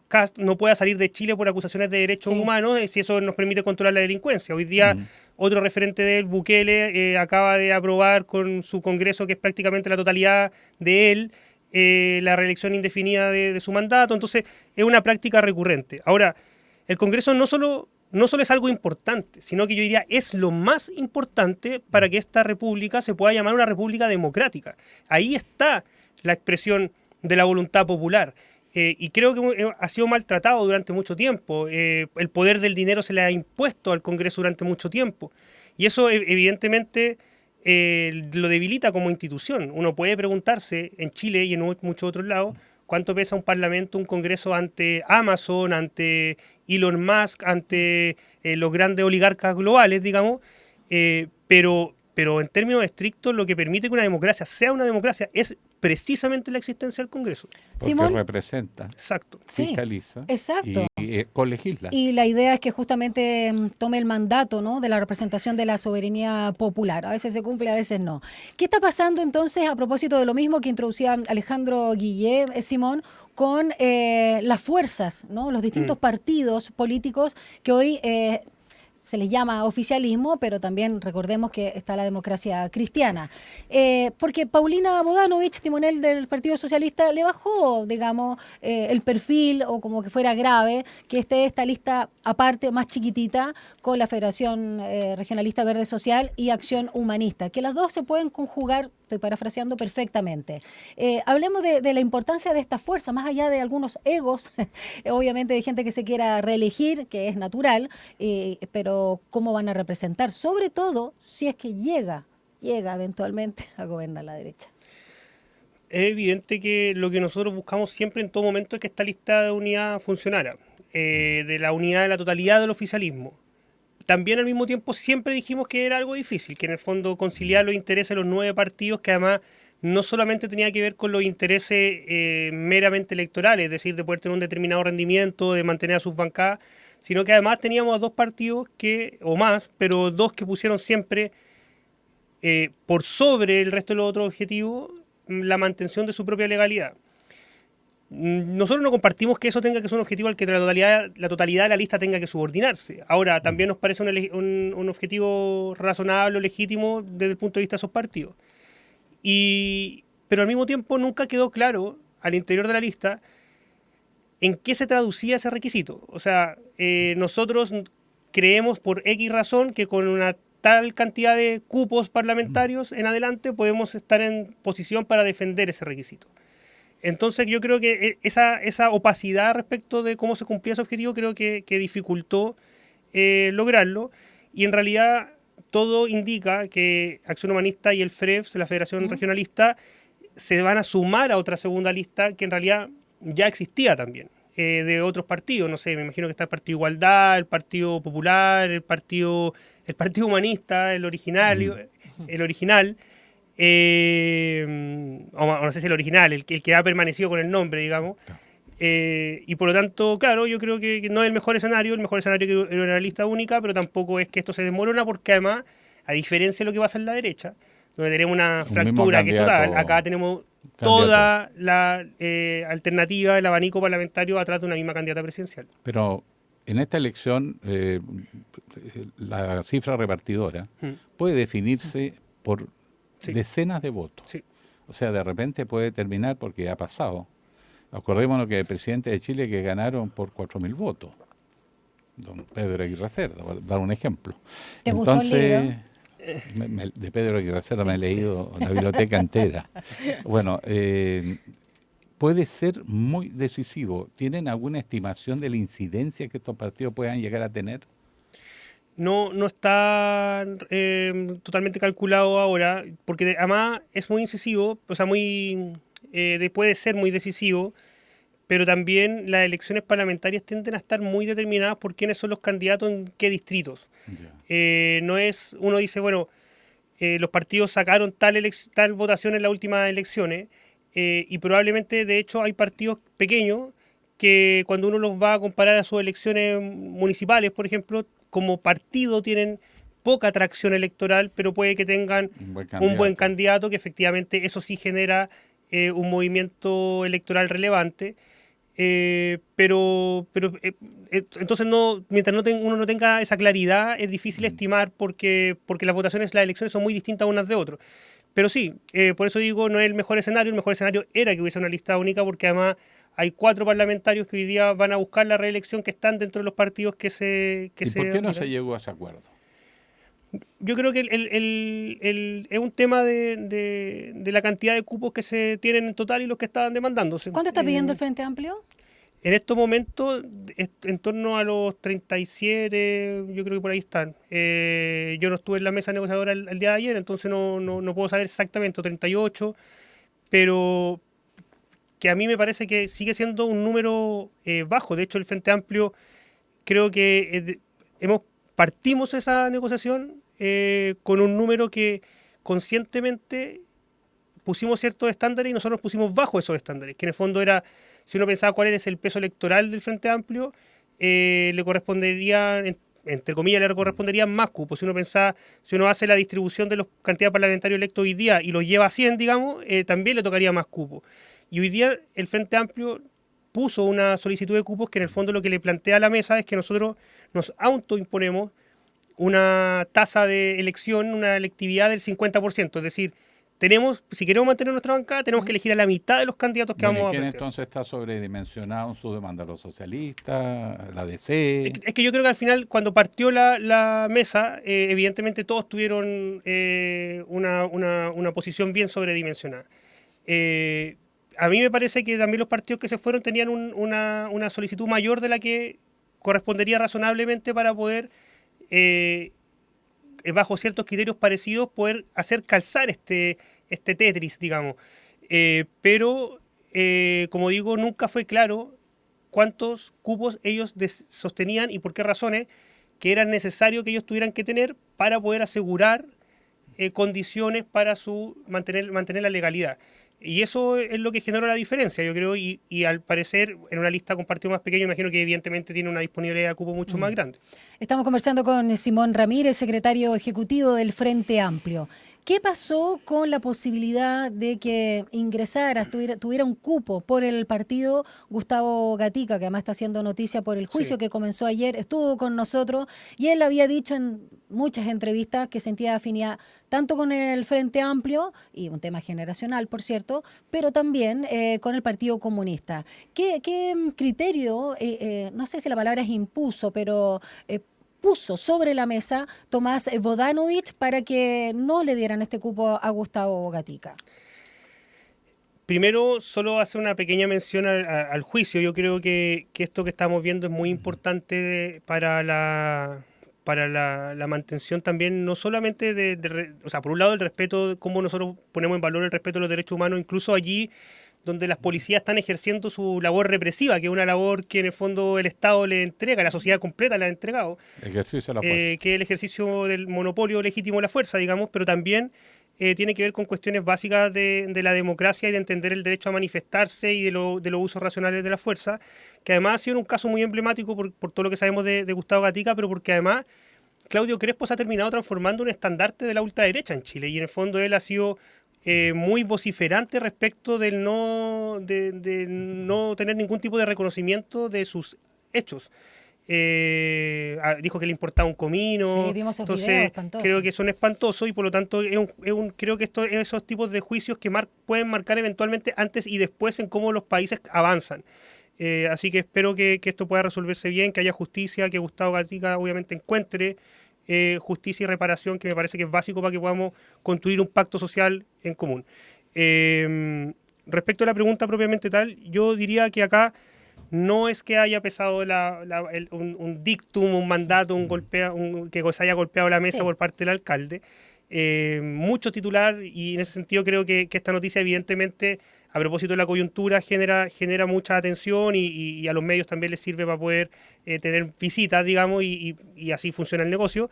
Kast no pueda salir de Chile por acusaciones de derechos humanos, si eso nos permite controlar la delincuencia. Hoy día otro referente de él, Bukele, acaba de aprobar con su congreso, que es prácticamente la totalidad de él, la reelección indefinida de su mandato. Entonces es una práctica recurrente. Ahora, el Congreso no solo es algo importante, sino que yo diría es lo más importante para que esta república se pueda llamar una república democrática. Ahí está la expresión de la voluntad popular. Y creo que ha sido maltratado durante mucho tiempo. El poder del dinero se le ha impuesto al Congreso durante mucho tiempo. Y eso evidentemente lo debilita como institución. Uno puede preguntarse en Chile y en muchos otros lados cuánto pesa un parlamento, un Congreso ante Amazon, ante Elon Musk, ante los grandes oligarcas globales, digamos, pero en términos estrictos lo que permite que una democracia sea una democracia es precisamente la existencia del Congreso. Porque Simón, representa, exacto, fiscaliza y colegisla. Y la idea es que justamente tome el mandato, ¿no?, de la representación de la soberanía popular. A veces se cumple, a veces no. ¿Qué está pasando entonces a propósito de lo mismo que introducía Alejandro Guillet, Simón, con las fuerzas, ¿no?, los distintos partidos políticos que hoy se les llama oficialismo, pero también recordemos que está la democracia cristiana? Porque Paulina Bodanovich, timonel del Partido Socialista, le bajó, digamos, el perfil, o como que fuera grave, que esté esta lista aparte, más chiquitita, con la Federación Regionalista Verde Social y Acción Humanista, que las dos se pueden conjugar, estoy parafraseando, perfectamente. Hablemos de la importancia de esta fuerza, más allá de algunos egos, obviamente de gente que se quiera reelegir, que es natural, pero cómo van a representar, sobre todo si es que llega eventualmente a gobernar la derecha. Es evidente que lo que nosotros buscamos siempre en todo momento es que esta lista de unidad funcionara, de la unidad de la totalidad del oficialismo. También al mismo tiempo siempre dijimos que era algo difícil, que en el fondo conciliar los intereses de los 9 partidos, que además no solamente tenía que ver con los intereses meramente electorales, es decir, de poder tener un determinado rendimiento, de mantener a sus bancadas, sino que además teníamos a 2 partidos o más, pero 2 que pusieron siempre por sobre el resto de los otros objetivos la mantención de su propia legalidad. Nosotros no compartimos que eso tenga que ser un objetivo al que la totalidad de la lista tenga que subordinarse. Ahora, también nos parece un objetivo razonable o legítimo desde el punto de vista de esos partidos. Pero al mismo tiempo nunca quedó claro al interior de la lista en qué se traducía ese requisito. O sea, nosotros creemos por X razón que con una tal cantidad de cupos parlamentarios en adelante podemos estar en posición para defender ese requisito. Entonces yo creo que esa opacidad respecto de cómo se cumplía ese objetivo creo que dificultó lograrlo, y en realidad todo indica que Acción Humanista y el FREVS, la Federación Regionalista, se van a sumar a otra segunda lista que en realidad ya existía también, de otros partidos. No sé, me imagino que está el Partido Igualdad, el Partido Popular, el Partido Humanista, el original, o no sé si el original, el que ha permanecido con el nombre, digamos. Y por lo tanto, claro, yo creo que no es el mejor escenario que era una lista única, pero tampoco es que esto se desmorona, porque además, a diferencia de lo que pasa en la derecha, donde tenemos una fractura que es total, acá tenemos toda la alternativa, el abanico parlamentario atrás de una misma candidata presidencial. Pero en esta elección, la cifra repartidora puede definirse por decenas de votos. Sí. O sea, de repente puede terminar, porque ha pasado. Acordémonos que el presidente de Chile que ganaron por 4.000 votos, don Pedro Aguirre Cerda, para dar un ejemplo. ¿Te gustó el libro? De Pedro Aguirre Cerda me he leído la biblioteca entera. Bueno, puede ser muy decisivo. ¿Tienen alguna estimación de la incidencia que estos partidos puedan llegar a tener? No está totalmente calculado ahora, porque además es muy incisivo, o sea, puede ser muy decisivo, pero también las elecciones parlamentarias tienden a estar muy determinadas por quiénes son los candidatos en qué distritos. No es, uno dice, bueno, los partidos sacaron tal votación en las últimas elecciones, y probablemente, de hecho, hay partidos pequeños que cuando uno los va a comparar a sus elecciones municipales, por ejemplo, como partido tienen poca atracción electoral, pero puede que tengan un buen candidato, que efectivamente eso sí genera un movimiento electoral relevante, pero entonces mientras uno no tenga esa claridad, es difícil estimar, porque las elecciones son muy distintas unas de otras. Pero sí, por eso digo, no es el mejor escenario era que hubiese una lista única, porque además hay 4 parlamentarios que hoy día van a buscar la reelección, que están dentro de los partidos que se... ¿Y por qué no se llegó a ese acuerdo? Yo creo que es un tema de la cantidad de cupos que se tienen en total y los que estaban demandándose. ¿Cuánto está pidiendo el Frente Amplio? En estos momentos, en torno a los 37, yo creo que por ahí están. Yo no estuve en la mesa negociadora el día de ayer, entonces no puedo saber exactamente, 38, pero que a mí me parece que sigue siendo un número bajo. De hecho, el Frente Amplio, creo que partimos esa negociación con un número que conscientemente pusimos ciertos estándares y nosotros pusimos bajo esos estándares, que en el fondo era, si uno pensaba cuál es el peso electoral del Frente Amplio, le correspondería, entre comillas, le corresponderían más cupos. Si uno hace la distribución de los cantidades parlamentarios electos hoy día y los lleva a 100, digamos, también le tocaría más cupos. Y hoy día el Frente Amplio puso una solicitud de cupos que en el fondo lo que le plantea a la mesa es que nosotros nos autoimponemos una tasa de elección, una electividad del 50%. Es decir, si queremos mantener nuestra bancada, tenemos que elegir a la mitad de los candidatos que vamos a ¿Quién plantear. entonces está sobredimensionado en su demanda? ¿Los socialistas? ¿La DC? Es que yo creo que al final, cuando partió la mesa, evidentemente todos tuvieron una posición bien sobredimensionada. A mí me parece que también los partidos que se fueron tenían una solicitud mayor de la que correspondería razonablemente para poder, bajo ciertos criterios parecidos, poder hacer calzar este Tetris, digamos. Pero, como digo, nunca fue claro cuántos cupos ellos sostenían y por qué razones que era necesario que ellos tuvieran que tener para poder asegurar condiciones para mantener la legalidad. Y eso es lo que generó la diferencia, yo creo, y al parecer en una lista con partidos más pequeños, imagino que evidentemente tiene una disponibilidad de cupo mucho más grande. Estamos conversando con Simón Ramírez, secretario ejecutivo del Frente Amplio. ¿Qué pasó con la posibilidad de que tuviera un cupo por el partido Gustavo Gatica, que además está haciendo noticia por el juicio que comenzó ayer? Estuvo con nosotros y él había dicho en muchas entrevistas que sentía afinidad tanto con el Frente Amplio, y un tema generacional, por cierto, pero también con el Partido Comunista. ¿Qué criterio, no sé si la palabra es impuso, pero puso sobre la mesa Tomás Bodanovich para que no le dieran este cupo a Gustavo Gatica? Primero, solo hacer una pequeña mención al juicio. Yo creo que esto que estamos viendo es muy importante para la mantención también, no solamente o sea, por un lado el respeto, cómo nosotros ponemos en valor el respeto a los derechos humanos, incluso allí donde las policías están ejerciendo su labor represiva, que es una labor que en el fondo el Estado le entrega, la sociedad completa le ha entregado. Ejercicio de la fuerza. Que es el ejercicio del monopolio legítimo de la fuerza, digamos, pero también tiene que ver con cuestiones básicas de la democracia y de entender el derecho a manifestarse y de los usos racionales de la fuerza, que además ha sido un caso muy emblemático por todo lo que sabemos de Gustavo Gatica, pero porque además Claudio Crespo se ha terminado transformando en un estandarte de la ultraderecha en Chile, y en el fondo él ha sido muy vociferante respecto de no tener ningún tipo de reconocimiento de sus hechos. Dijo que le importaba un comino. Sí, vimos esos entonces videos espantosos. creo que son espantosos y por lo tanto creo que esos tipos de juicios que pueden marcar eventualmente antes y después en cómo los países avanzan. Así que espero que esto pueda resolverse bien, que haya justicia, que Gustavo Gatica obviamente encuentre justicia y reparación, que me parece que es básico para que podamos construir un pacto social en común. Respecto a la pregunta propiamente tal, yo diría que acá no es que haya pesado un dictum, un mandato, que se haya golpeado la mesa por parte del alcalde. Mucho titular, y en ese sentido creo que esta noticia evidentemente, a propósito de la coyuntura, genera mucha atención y a los medios también les sirve para poder tener visitas, digamos, y así funciona el negocio.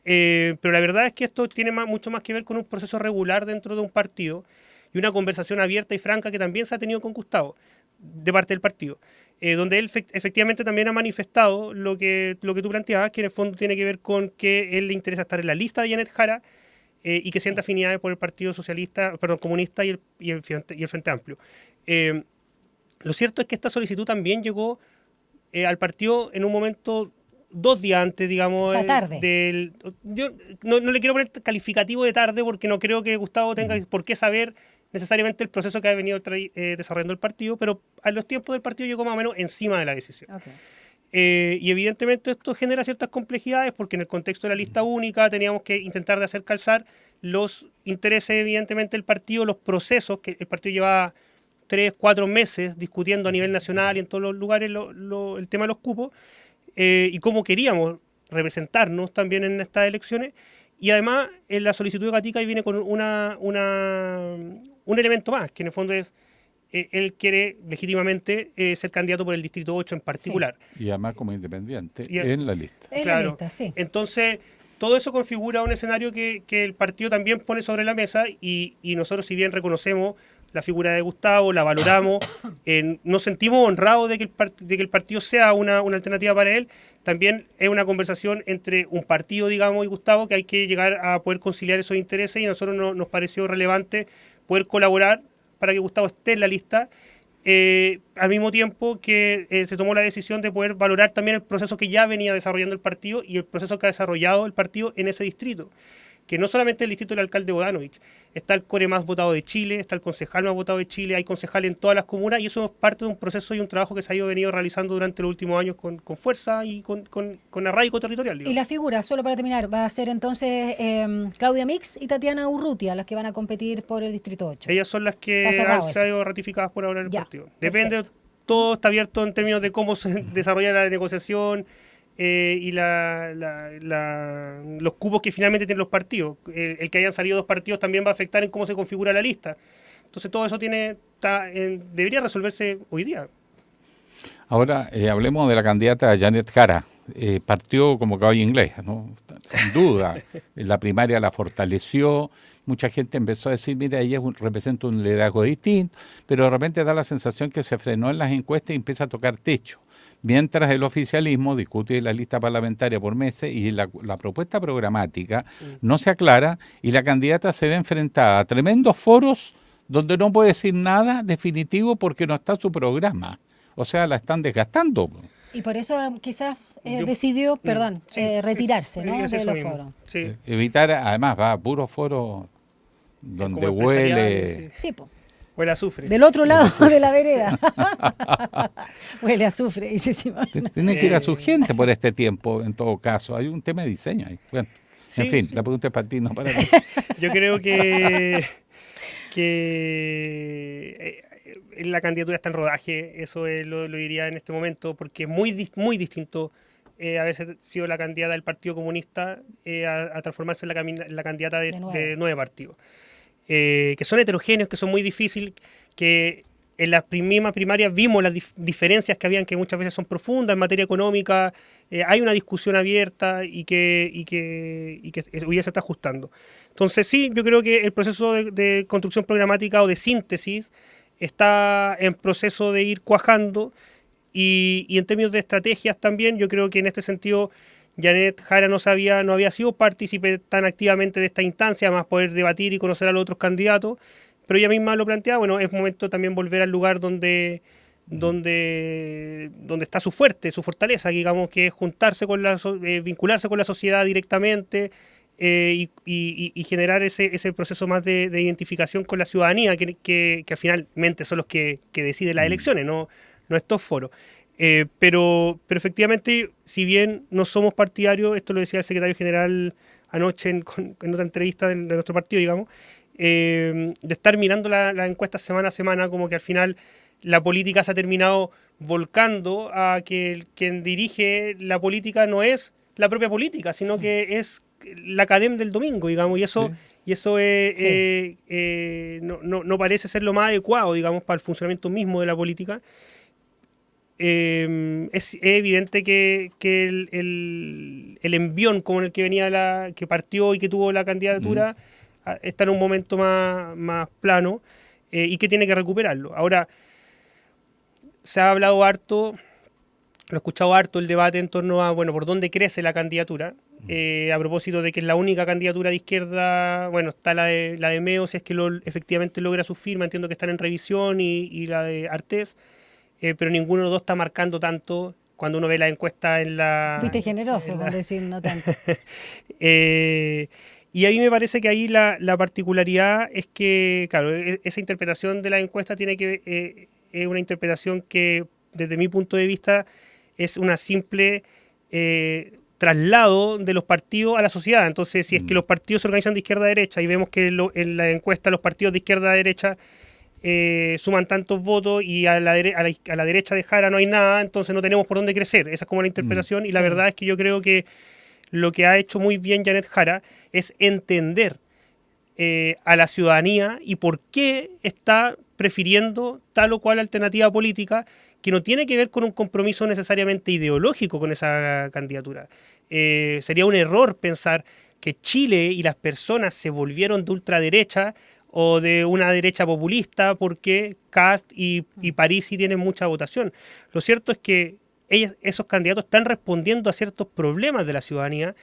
Pero la verdad es que esto tiene mucho más que ver con un proceso regular dentro de un partido y una conversación abierta y franca que también se ha tenido con Gustavo, de parte del partido. Donde él efectivamente también ha manifestado lo que tú planteabas, que en el fondo tiene que ver con que él le interesa estar en la lista de Janet Jara y que sienta afinidades por el Partido Comunista y el Frente Amplio. Lo cierto es que esta solicitud también llegó al partido en un momento 2 días antes, digamos. O sea, tarde. Yo no le quiero poner calificativo de tarde porque no creo que Gustavo tenga por qué saber necesariamente el proceso que ha venido desarrollando el partido, pero a los tiempos del partido llegó más o menos encima de la decisión. Okay. Y evidentemente esto genera ciertas complejidades porque en el contexto de la lista única teníamos que intentar de hacer calzar los intereses evidentemente del partido, los procesos que el partido llevaba 3-4 meses discutiendo a nivel nacional y en todos los lugares el tema de los cupos y cómo queríamos representarnos también en estas elecciones. Y además, en la solicitud de Gatica viene con un elemento más, que en el fondo es, él quiere legítimamente ser candidato por el Distrito 8 en particular. Sí. Y además como independiente, en la lista. En la lista, sí. Entonces, todo eso configura un escenario que el partido también pone sobre la mesa y nosotros, si bien reconocemos la figura de Gustavo, la valoramos, nos sentimos honrados de que el partido sea una alternativa para él. También es una conversación entre un partido, digamos, y Gustavo, que hay que llegar a poder conciliar esos intereses y a nosotros nos pareció relevante poder colaborar para que Gustavo esté en la lista, al mismo tiempo que se tomó la decisión de poder valorar también el proceso que ya venía desarrollando el partido y el proceso que ha desarrollado el partido en ese distrito. Que no solamente el distrito del alcalde Bodanovich, está el core más votado de Chile, está el concejal más votado de Chile, hay concejales en todas las comunas y eso es parte de un proceso y un trabajo que se ha venido realizando durante los últimos años con fuerza y con arraigo territorial. Digamos. Y la figura, solo para terminar, va a ser entonces Claudia Mix y Tatiana Urrutia las que van a competir por el Distrito 8. Ellas son las que han sido ratificadas por ahora en el partido. Depende, perfecto. Todo está abierto en términos de cómo se desarrolla la negociación, y los cupos que finalmente tienen los partidos. El que hayan salido 2 partidos también va a afectar en cómo se configura la lista. Entonces todo eso debería resolverse hoy día. Ahora hablemos de la candidata Janet Jara. Partió como caballo inglés, ¿no? Sin duda. La primaria la fortaleció. Mucha gente empezó a decir, mira, ella representa un liderazgo distinto, pero de repente da la sensación que se frenó en las encuestas y empieza a tocar techo. Mientras el oficialismo discute la lista parlamentaria por meses y la propuesta programática no se aclara y la candidata se ve enfrentada a tremendos foros donde no puede decir nada definitivo porque no está su programa. O sea, la están desgastando. Y por eso quizás decidió, retirarse, ¿no? De los foros. Sí. Evitar, además, va a puros foros donde huele... Sí, po. Huele a azufre. Del otro lado de la vereda. Huele a azufre, dice Simón. Tiene que ir a su gente por este tiempo, en todo caso. Hay un tema de diseño ahí. Bueno, en fin, la pregunta es para ti, no para mí. Yo creo que la candidatura está en rodaje, eso lo diría en este momento, porque es muy distinto haber sido la candidata del Partido Comunista a transformarse en la candidata de 9 partidos. Que son heterogéneos, que son muy difíciles, que en las mismas primarias vimos las diferencias que habían, que muchas veces son profundas en materia económica. Hay una discusión abierta y que hoy día se está ajustando. Entonces sí, yo creo que el proceso de construcción programática o de síntesis está en proceso de ir cuajando, y en términos de estrategias también, yo creo que en este sentido Janet Jara no había sido partícipe tan activamente de esta instancia, más poder debatir y conocer a los otros candidatos, pero ella misma lo planteaba, bueno, es momento también volver al lugar donde está su fortaleza, digamos, que es juntarse vincularse con la sociedad directamente, y generar ese proceso más de identificación con la ciudadanía, que finalmente son los que deciden las elecciones, no estos foros. Pero efectivamente, si bien no somos partidarios, esto lo decía el secretario general anoche en otra entrevista de nuestro partido, digamos, de estar mirando las encuestas semana a semana, como que al final la política se ha terminado volcando a que quien dirige la política no es la propia política, sino que es la academia del domingo, digamos, y eso... Sí. Y eso no parece ser lo más adecuado, digamos, para el funcionamiento mismo de la política. Es evidente que el envión como el que venía que partió y que tuvo la candidatura está en un momento más plano, y que tiene que recuperarlo. Ahora, se ha hablado harto, lo he escuchado harto el debate en torno a, bueno, por dónde crece la candidatura. A propósito de que es la única candidatura de izquierda, bueno, está la de Meo, si es que efectivamente logra su firma, entiendo que están en revisión, y la de Artés, pero ninguno de los dos está marcando tanto cuando uno ve la encuesta en la... Fuiste generoso con decir no tanto. Y ahí me parece que ahí la particularidad es que, claro, esa interpretación de la encuesta es una interpretación que, desde mi punto de vista, es una simple... traslado de los partidos a la sociedad. Entonces, si es que los partidos se organizan de izquierda a derecha y vemos que en la encuesta los partidos de izquierda a derecha suman tantos votos y a la derecha de Jara no hay nada, entonces no tenemos por dónde crecer. Esa es como la interpretación, y la verdad es que yo creo que lo que ha hecho muy bien Janet Jara es entender a la ciudadanía y por qué está prefiriendo tal o cual alternativa política, que no tiene que ver con un compromiso necesariamente ideológico con esa candidatura. Sería un error pensar que Chile y las personas se volvieron de ultraderecha o de una derecha populista porque Kast y Parisi tienen mucha votación. Lo cierto es que esos candidatos están respondiendo a ciertos problemas de la ciudadanía,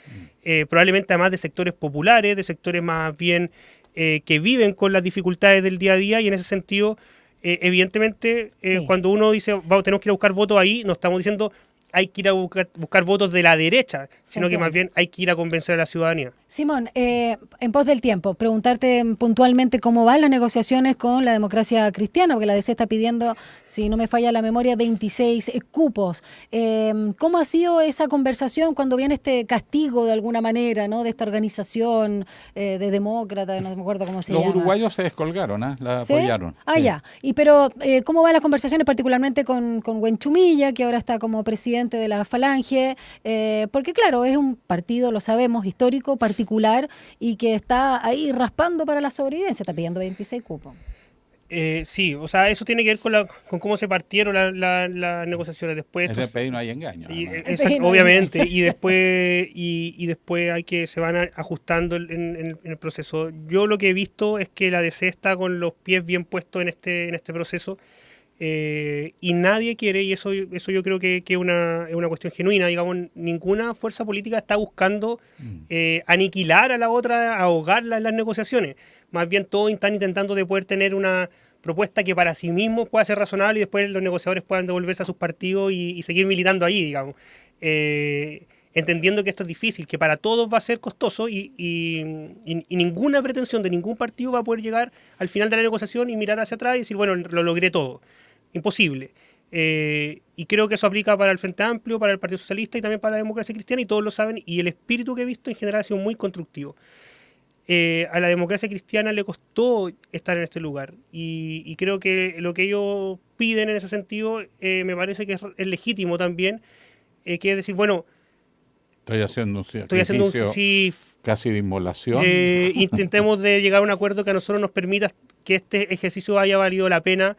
probablemente además de sectores populares, de sectores más bien que viven con las dificultades del día a día, y en ese sentido... evidentemente, cuando uno dice tenemos que ir a buscar votos ahí, no estamos diciendo hay que ir a buscar votos de la derecha, sino que más bien hay que ir a convencer a la ciudadanía. Simón, en pos del tiempo, preguntarte puntualmente cómo van las negociaciones con la Democracia Cristiana, porque la DC está pidiendo, si no me falla la memoria, 26 cupos. ¿Cómo ha sido esa conversación cuando viene este castigo de alguna manera, ¿no?, de esta organización de demócrata, no me acuerdo cómo se llama? Los uruguayos se descolgaron, la apoyaron. Ah, ya. Pero ¿cómo van las conversaciones particularmente con Huenchumilla, que ahora está como presidente de la Falange? Porque claro, es un partido, lo sabemos, histórico, particular, y que está ahí raspando para la sobrevivencia, está pidiendo 26 cupos. Sí, o sea, eso tiene que ver con cómo se partieron las negociaciones después. En el PDI no hay engaño. Obviamente, y después se van ajustando en el proceso. Yo lo que he visto es que la DC está con los pies bien puestos en este proceso, y nadie quiere, y eso yo creo que es una cuestión genuina, digamos, ninguna fuerza política está buscando aniquilar a la otra, ahogarla en las negociaciones. Más bien todos están intentando de poder tener una propuesta que para sí mismo pueda ser razonable, y después los negociadores puedan devolverse a sus partidos y seguir militando ahí, digamos. Entendiendo que esto es difícil, que para todos va a ser costoso, y ninguna pretensión de ningún partido va a poder llegar al final de la negociación y mirar hacia atrás y decir, bueno, lo logré todo. Imposible. Y creo que eso aplica para el Frente Amplio, para el Partido Socialista y también para la Democracia Cristiana, y todos lo saben, y el espíritu que he visto en general ha sido muy constructivo. A la Democracia Cristiana le costó estar en este lugar, y creo que lo que ellos piden en ese sentido me parece que es legítimo también, que es decir, bueno, estoy haciendo un sacrificio casi de inmolación. Intentemos de llegar a un acuerdo que a nosotros nos permita que este ejercicio haya valido la pena,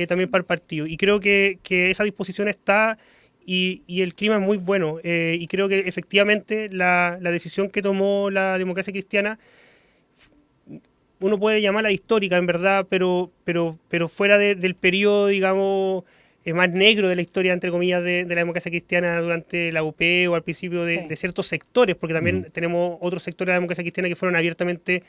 también para el partido. Y creo que esa disposición está y el clima es muy bueno. Y creo que efectivamente la decisión que tomó la democracia cristiana, uno puede llamarla histórica en verdad, pero fuera del periodo, digamos, más negro de la historia, entre comillas, de la democracia cristiana durante la UP o al principio de ciertos sectores, porque también tenemos otros sectores de la democracia cristiana que fueron abiertamente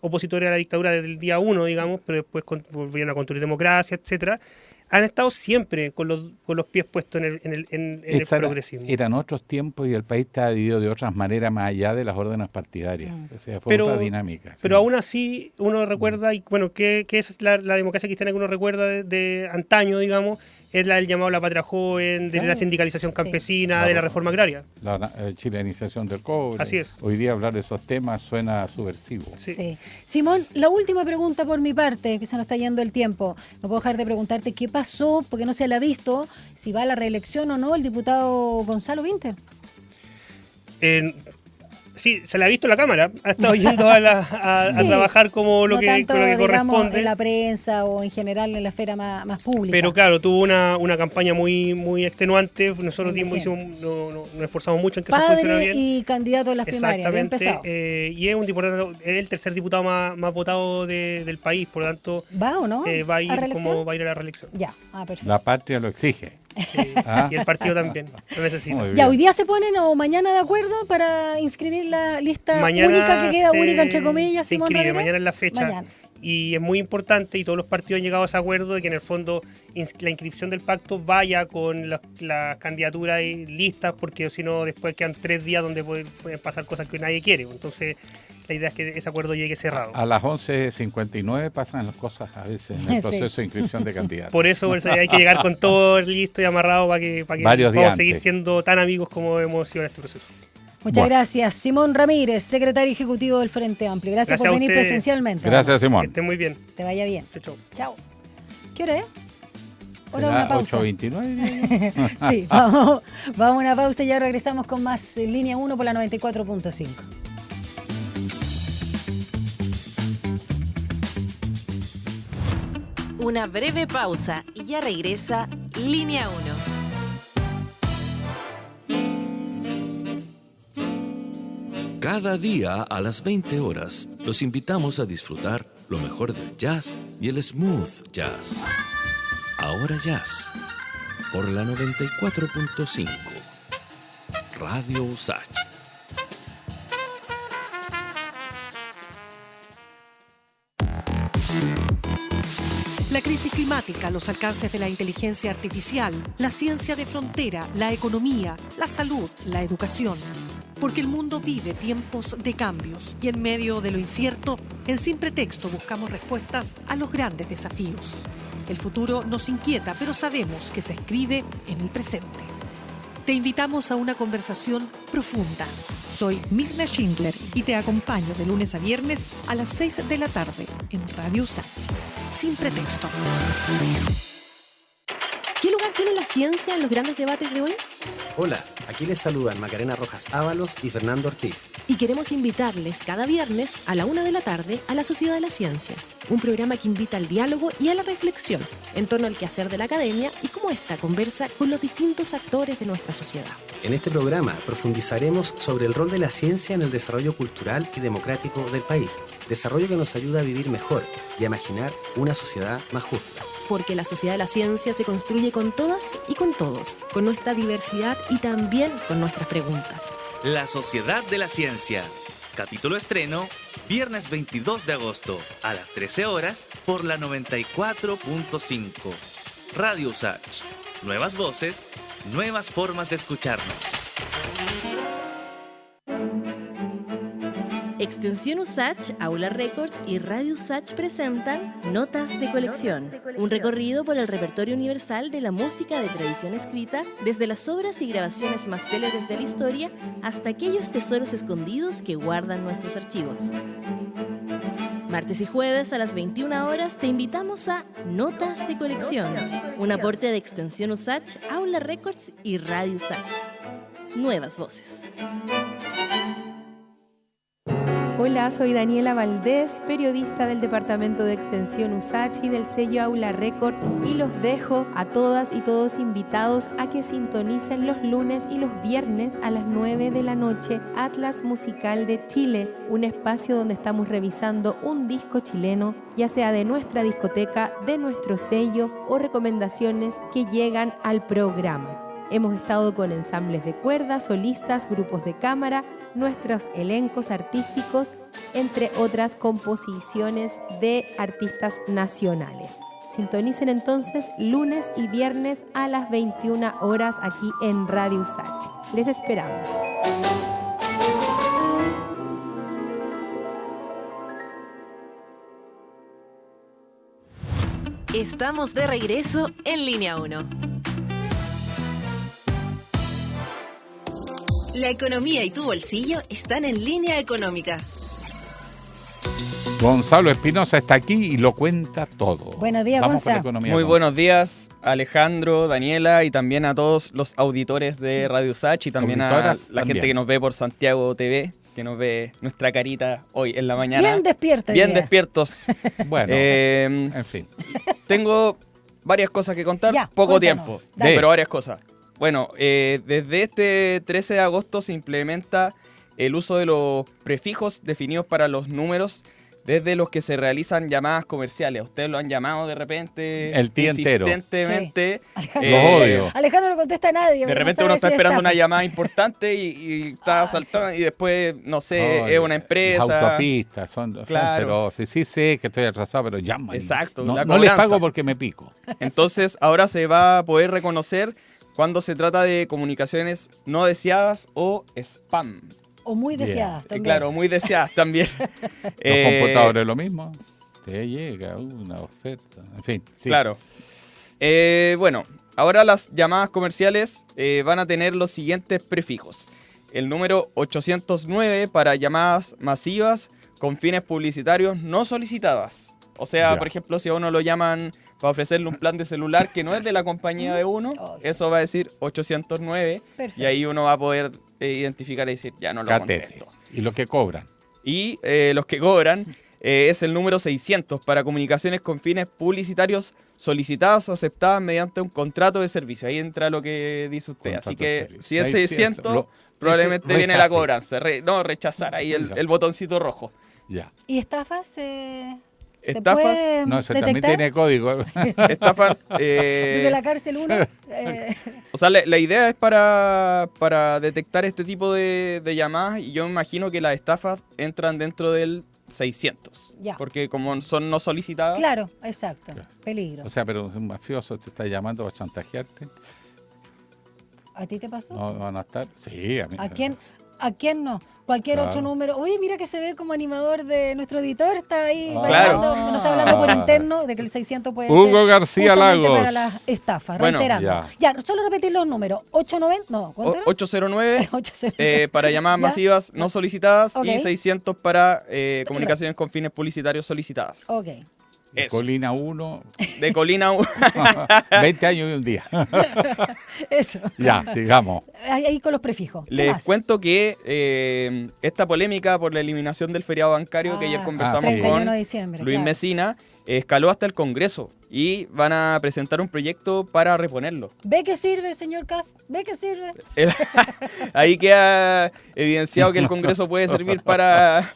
opositores a la dictadura desde el día 1, digamos, pero después volvieron a construir democracia, etcétera. Han estado siempre con los pies puestos en el progresismo. Eran otros tiempos y el país estaba dividido de otras maneras más allá de las órdenes partidarias. O sea, fue otra dinámica. Pero aún así uno recuerda, y bueno, que es la democracia cristiana que uno recuerda de antaño, digamos, es el llamado a la patria joven, de la sindicalización campesina, de la reforma agraria. La chilenización del cobre. Así es. Hoy día hablar de esos temas suena subversivo. Sí. Simón, la última pregunta por mi parte, que se nos está yendo el tiempo. No puedo dejar de preguntarte qué pasó, porque no se la ha visto, si va a la reelección o no el diputado Gonzalo Vinter. Sí, se la ha visto en la Cámara, ha estado yendo a trabajar como lo que corresponde. Digamos, en la prensa o en general en la esfera más pública. Pero claro, tuvo una campaña muy extenuante, nosotros nos esforzamos mucho en que eso funcione bien. Y candidato en las primarias, bien empezado. Y es un diputado, es el tercer diputado más votado del país, por lo tanto... ¿Va o no? Va a ir a la reelección. Ya, perfecto. La patria lo exige. Sí. Y el partido también lo necesita. Ya, hoy día se ponen o mañana de acuerdo para inscribir la lista única que queda, única entre comillas, se Simón inscribe, Ramírez. mañana es la fecha. Mañana. Y es muy importante, y todos los partidos han llegado a ese acuerdo de que en el fondo la inscripción del pacto vaya con las candidaturas listas, porque si no después quedan 3 días donde pueden pasar cosas que nadie quiere. Entonces la idea es que ese acuerdo llegue cerrado. A las 11:59 pasan las cosas a veces en el proceso de inscripción de candidatos. Por eso hay que llegar con todo listo y amarrado para que podamos seguir siendo tan amigos como hemos sido en este proceso. Muchas gracias. Simón Ramírez, secretario ejecutivo del Frente Amplio. Gracias por venir presencialmente. Gracias, Simón. Que esté muy bien. Te vaya bien. Chao. ¿Qué hora es? ¿Será una pausa. 8:29? Sí, vamos a una pausa y ya regresamos con más en Línea 1 por la 94.5. Una breve pausa y ya regresa Línea 1. Cada día a las 20 horas los invitamos a disfrutar lo mejor del jazz y el smooth jazz. Ahora Jazz, por la 94.5. Radio USACH. La crisis climática, los alcances de la inteligencia artificial, la ciencia de frontera, la economía, la salud, la educación. Porque el mundo vive tiempos de cambios y en medio de lo incierto, en Sin Pretexto buscamos respuestas a los grandes desafíos. El futuro nos inquieta, pero sabemos que se escribe en el presente. Te invitamos a una conversación profunda. Soy Mirna Schindler y te acompaño de lunes a viernes a las 6 de la tarde en Radio USACH. Sin Pretexto. ¿Qué lugar tiene la ciencia en los grandes debates de hoy? Hola, aquí les saludan Macarena Rojas Ábalos y Fernando Ortiz. Y queremos invitarles cada viernes a la 1 de la tarde a La Sociedad de la Ciencia, un programa que invita al diálogo y a la reflexión en torno al quehacer de la academia y cómo esta conversa con los distintos actores de nuestra sociedad. En este programa profundizaremos sobre el rol de la ciencia en el desarrollo cultural y democrático del país, desarrollo que nos ayuda a vivir mejor y a imaginar una sociedad más justa. Porque la sociedad de la ciencia se construye con todas y con todos, con nuestra diversidad y también con nuestras preguntas. La Sociedad de la Ciencia. Capítulo estreno, viernes 22 de agosto, a las 13 horas, por la 94.5. Radio USACH. Nuevas voces, nuevas formas de escucharnos. Extensión USACH, Aula Records y Radio USACH presentan Notas de Colección, un recorrido por el repertorio universal de la música de tradición escrita, desde las obras y grabaciones más célebres de la historia hasta aquellos tesoros escondidos que guardan nuestros archivos. Martes y jueves a las 21 horas te invitamos a Notas de Colección, un aporte de Extensión USACH, Aula Records y Radio USACH. Nuevas voces. Hola, soy Daniela Valdés, periodista del Departamento de Extensión USACH del sello Aula Records, y los dejo a todas y todos invitados a que sintonicen los lunes y los viernes a las 9 de la noche Atlas Musical de Chile, un espacio donde estamos revisando un disco chileno, ya sea de nuestra discoteca, de nuestro sello o recomendaciones que llegan al programa. Hemos estado con ensambles de cuerdas, solistas, grupos de cámara, nuestros elencos artísticos, entre otras composiciones de artistas nacionales. Sintonicen entonces lunes y viernes a las 21 horas aquí en Radio USACH. Les esperamos. Estamos de regreso en Línea 1. La economía y tu bolsillo están en Línea Económica. Gonzalo Espinosa está aquí y lo cuenta todo. Buenos días, Gonzalo. Muy buenos días, Alejandro, Daniela, y también a todos los auditores de Radio USACH y también a la gente que nos ve por Santiago TV, que nos ve nuestra carita hoy en la mañana. Bien despierta. Bien despiertos. Bueno, en fin. Tengo varias cosas que contar, poco tiempo, pero varias cosas. Bueno, desde este 13 de agosto se implementa el uso de los prefijos definidos para los números desde los que se realizan llamadas comerciales. Ustedes lo han llamado de repente el día entero. Insistentemente. Sí. Los odio. Alejandro no contesta a nadie. De repente uno está esperando una llamada importante y está saltando y después, no sé, es una empresa. Las autopistas son feroces. Sí sé que estoy atrasado, pero llaman. Exacto. No les pago porque me pico. Entonces ahora se va a poder reconocer cuando se trata de comunicaciones no deseadas o spam. O muy deseadas también. Claro, muy deseadas también. Los computadores lo mismo. Te llega una oferta. En fin. Sí. Claro. Bueno, ahora las llamadas comerciales van a tener los siguientes prefijos. El número 809 para llamadas masivas con fines publicitarios no solicitadas. O sea, por ejemplo, si a uno lo llaman para ofrecerle un plan de celular que no es de la compañía de uno, eso va a decir 809. Perfecto. Y ahí uno va a poder identificar y decir, ya no lo contesto. ¿Y lo que cobran? Y los que cobran es el número 600 para comunicaciones con fines publicitarios solicitadas o aceptadas mediante un contrato de servicio. Ahí entra lo que dice usted. Así que si es 600, probablemente viene la cobranza. Rechazar ahí el botoncito rojo. Ya. ¿Y estafas? Estafas. No, eso también tiene código. Estafas. Desde la cárcel uno. O sea, la idea es para detectar este tipo de llamadas, y yo me imagino que las estafas entran dentro del 600. Ya. Porque como son no solicitadas. Claro, exacto. Claro. Peligro. O sea, pero un mafioso te está llamando para chantajearte. ¿A ti te pasó? No van a estar. Sí, a mí. ¿A quién no? Cualquier otro número. Oye, mira que se ve como animador de nuestro editor. Está ahí bailando. Nos está hablando por interno de que el 600 puede ser Hugo García Lagos. para las estafas. Reiterando. Ya, solo repetir los números. 890. No, ¿cuánto era? 809 para llamadas masivas no solicitadas y 600 para comunicaciones con fines publicitarios solicitadas. Ok. De Colina 1. De Colina 1. 20 años y un día. Eso. Ya, sigamos. Ahí con los prefijos. Les cuento que esta polémica por la eliminación del feriado bancario que ayer conversamos con Luis Mesina escaló hasta el Congreso y van a presentar un proyecto para reponerlo. ¿Ve que sirve, señor Cast? ¿Ve que sirve? Ahí queda evidenciado que el Congreso puede servir para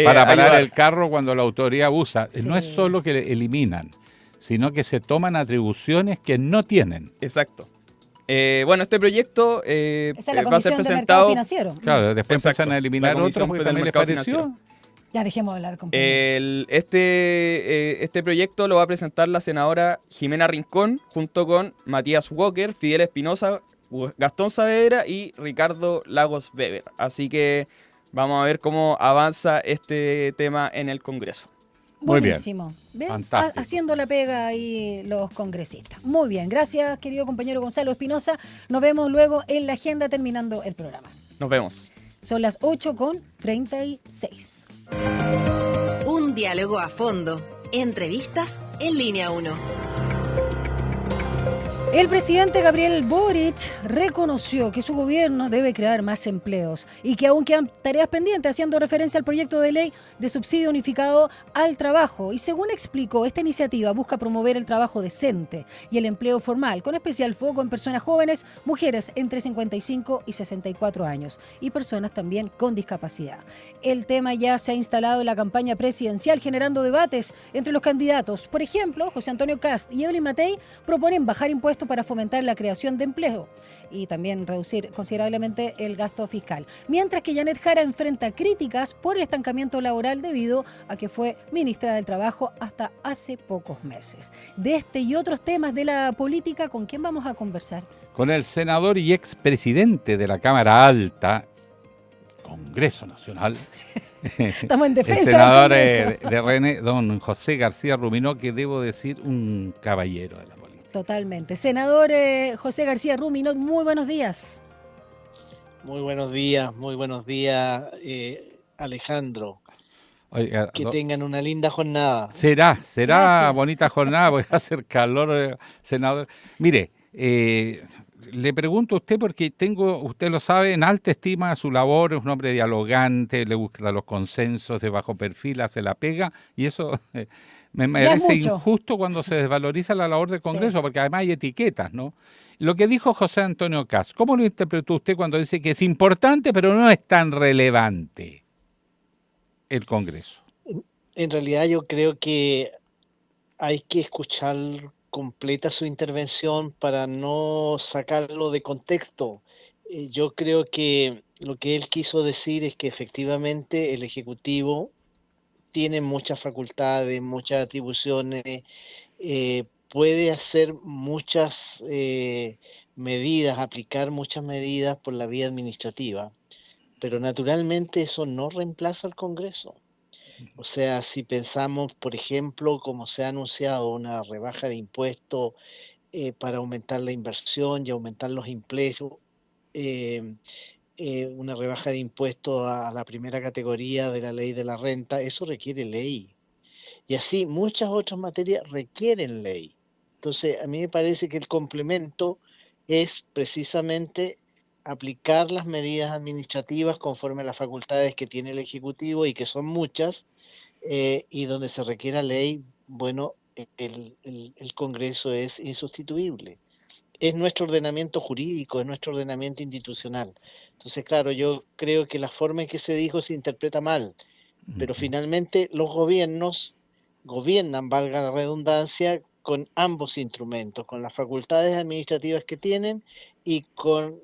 parar ayudar. El carro cuando la autoridad abusa. Sí. No es solo que eliminan, sino que se toman atribuciones que no tienen. Exacto. Bueno, este proyecto va a ser presentado. Claro, después empiezan a eliminar otros porque también les pareció. Financiero. Ya dejemos de hablar con este proyecto lo va a presentar la senadora Jimena Rincón junto con Matías Walker, Fidel Espinosa, Gastón Saavedra y Ricardo Lagos Weber. Así que vamos a ver cómo avanza este tema en el Congreso. Buenísimo. ¿Ven? Haciendo la pega ahí los congresistas. Muy bien. Gracias, querido compañero Gonzalo Espinosa. Nos vemos luego en la agenda terminando el programa. Nos vemos. Son las 8:36. Un diálogo a fondo. Entrevistas en Línea 1. El presidente Gabriel Boric reconoció que su gobierno debe crear más empleos y que aún quedan tareas pendientes, haciendo referencia al proyecto de ley de subsidio unificado al trabajo. Y según explicó, esta iniciativa busca promover el trabajo decente y el empleo formal, con especial foco en personas jóvenes, mujeres entre 55 y 64 años y personas también con discapacidad. El tema ya se ha instalado en la campaña presidencial, generando debates entre los candidatos. Por ejemplo, José Antonio Kast y Evelyn Matei proponen bajar impuestos para fomentar la creación de empleo y también reducir considerablemente el gasto fiscal. Mientras que Janet Jara enfrenta críticas por el estancamiento laboral debido a que fue ministra del Trabajo hasta hace pocos meses. De este y otros temas de la política, ¿con quién vamos a conversar? Con el senador y expresidente de la Cámara Alta, Congreso Nacional. Estamos en defensa el senador del de René, don José García Ruminó, que debo decir un caballero de la política. Totalmente. Senador José García Ruminó, muy buenos días. Muy buenos días, Alejandro. Oiga, que tengan una linda jornada. Será Gracias. bonita jornada, porque va a hacer calor, senador. Mire, le pregunto a usted porque usted lo sabe, en alta estima su labor, es un hombre dialogante, le gusta los consensos, de bajo perfil, hace la pega, y eso me parece injusto cuando se desvaloriza la labor del Congreso, porque además hay etiquetas, ¿no? Lo que dijo José Antonio Kast, ¿cómo lo interpretó usted cuando dice que es importante, pero no es tan relevante el Congreso? En realidad yo creo que hay que escuchar completa su intervención para no sacarlo de contexto. Yo creo que lo que él quiso decir es que efectivamente el Ejecutivo tiene muchas facultades, muchas atribuciones, puede hacer muchas medidas, aplicar muchas medidas por la vía administrativa, pero naturalmente eso no reemplaza al Congreso. O sea, si pensamos, por ejemplo, como se ha anunciado una rebaja de impuestos para aumentar la inversión y aumentar los empleos, una rebaja de impuestos a la primera categoría de la ley de la renta, eso requiere ley. Y así muchas otras materias requieren ley. Entonces, a mí me parece que el complemento es precisamente aplicar las medidas administrativas conforme a las facultades que tiene el Ejecutivo y que son muchas, y donde se requiera ley, bueno, el Congreso es insustituible. Es nuestro ordenamiento jurídico, es nuestro ordenamiento institucional. Entonces, claro, yo creo que la forma en que se dijo se interpreta mal, pero finalmente los gobiernos gobiernan, valga la redundancia, con ambos instrumentos, con las facultades administrativas que tienen y con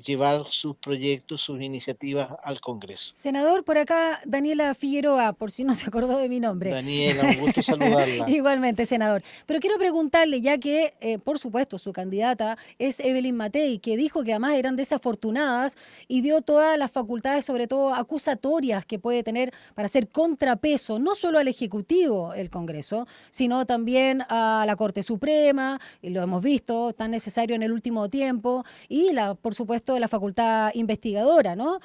llevar sus proyectos, sus iniciativas al Congreso. Senador, por acá Daniela Figueroa, por si no se acordó de mi nombre. Daniela, un gusto saludarla. Igualmente, senador. Pero quiero preguntarle, ya que, por supuesto, su candidata es Evelyn Matei, que dijo que además eran desafortunadas y dio todas las facultades, sobre todo acusatorias, que puede tener para hacer contrapeso, no solo al Ejecutivo, el Congreso, sino también a la Corte Suprema, y lo hemos visto, tan necesario en el último tiempo, y por supuesto, la facultad investigadora, ¿no?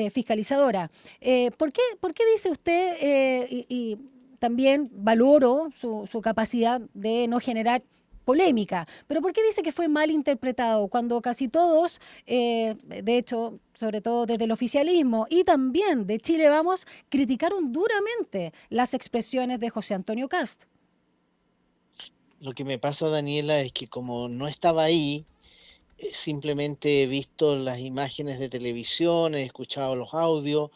Fiscalizadora. ¿Por qué dice usted, y también valoro su capacidad de no generar polémica, pero por qué dice que fue mal interpretado cuando casi todos, de hecho, sobre todo desde el oficialismo y también de Chile Vamos, criticaron duramente las expresiones de José Antonio Kast? Lo que me pasa, Daniela, es que como no estaba ahí, simplemente he visto las imágenes de televisión, he escuchado los audios,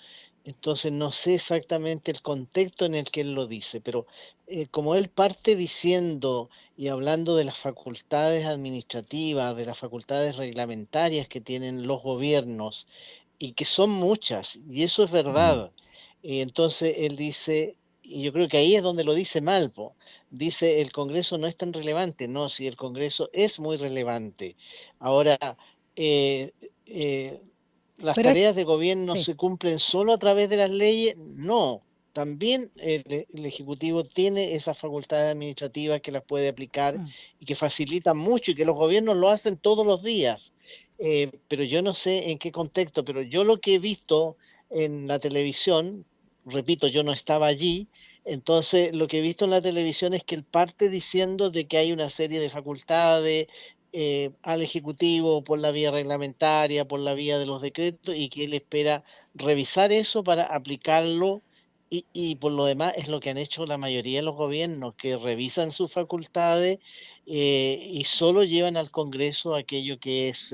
entonces no sé exactamente el contexto en el que él lo dice, pero como él parte diciendo y hablando de las facultades administrativas, de las facultades reglamentarias que tienen los gobiernos, y que son muchas, y eso es verdad, entonces él dice, y yo creo que ahí es donde lo dice mal, dice el Congreso no es tan relevante, no, si el Congreso es muy relevante. Ahora, las tareas de gobierno se cumplen solo a través de las leyes, no, también el Ejecutivo tiene esas facultades administrativas que las puede aplicar y que facilitan mucho y que los gobiernos lo hacen todos los días, pero yo no sé en qué contexto, pero yo lo que he visto en la televisión, repito, yo no estaba allí, entonces lo que he visto en la televisión es que él parte diciendo de que hay una serie de facultades al Ejecutivo por la vía reglamentaria, por la vía de los decretos, y que él espera revisar eso para aplicarlo. Y por lo demás es lo que han hecho la mayoría de los gobiernos, que revisan sus facultades y solo llevan al Congreso aquello que es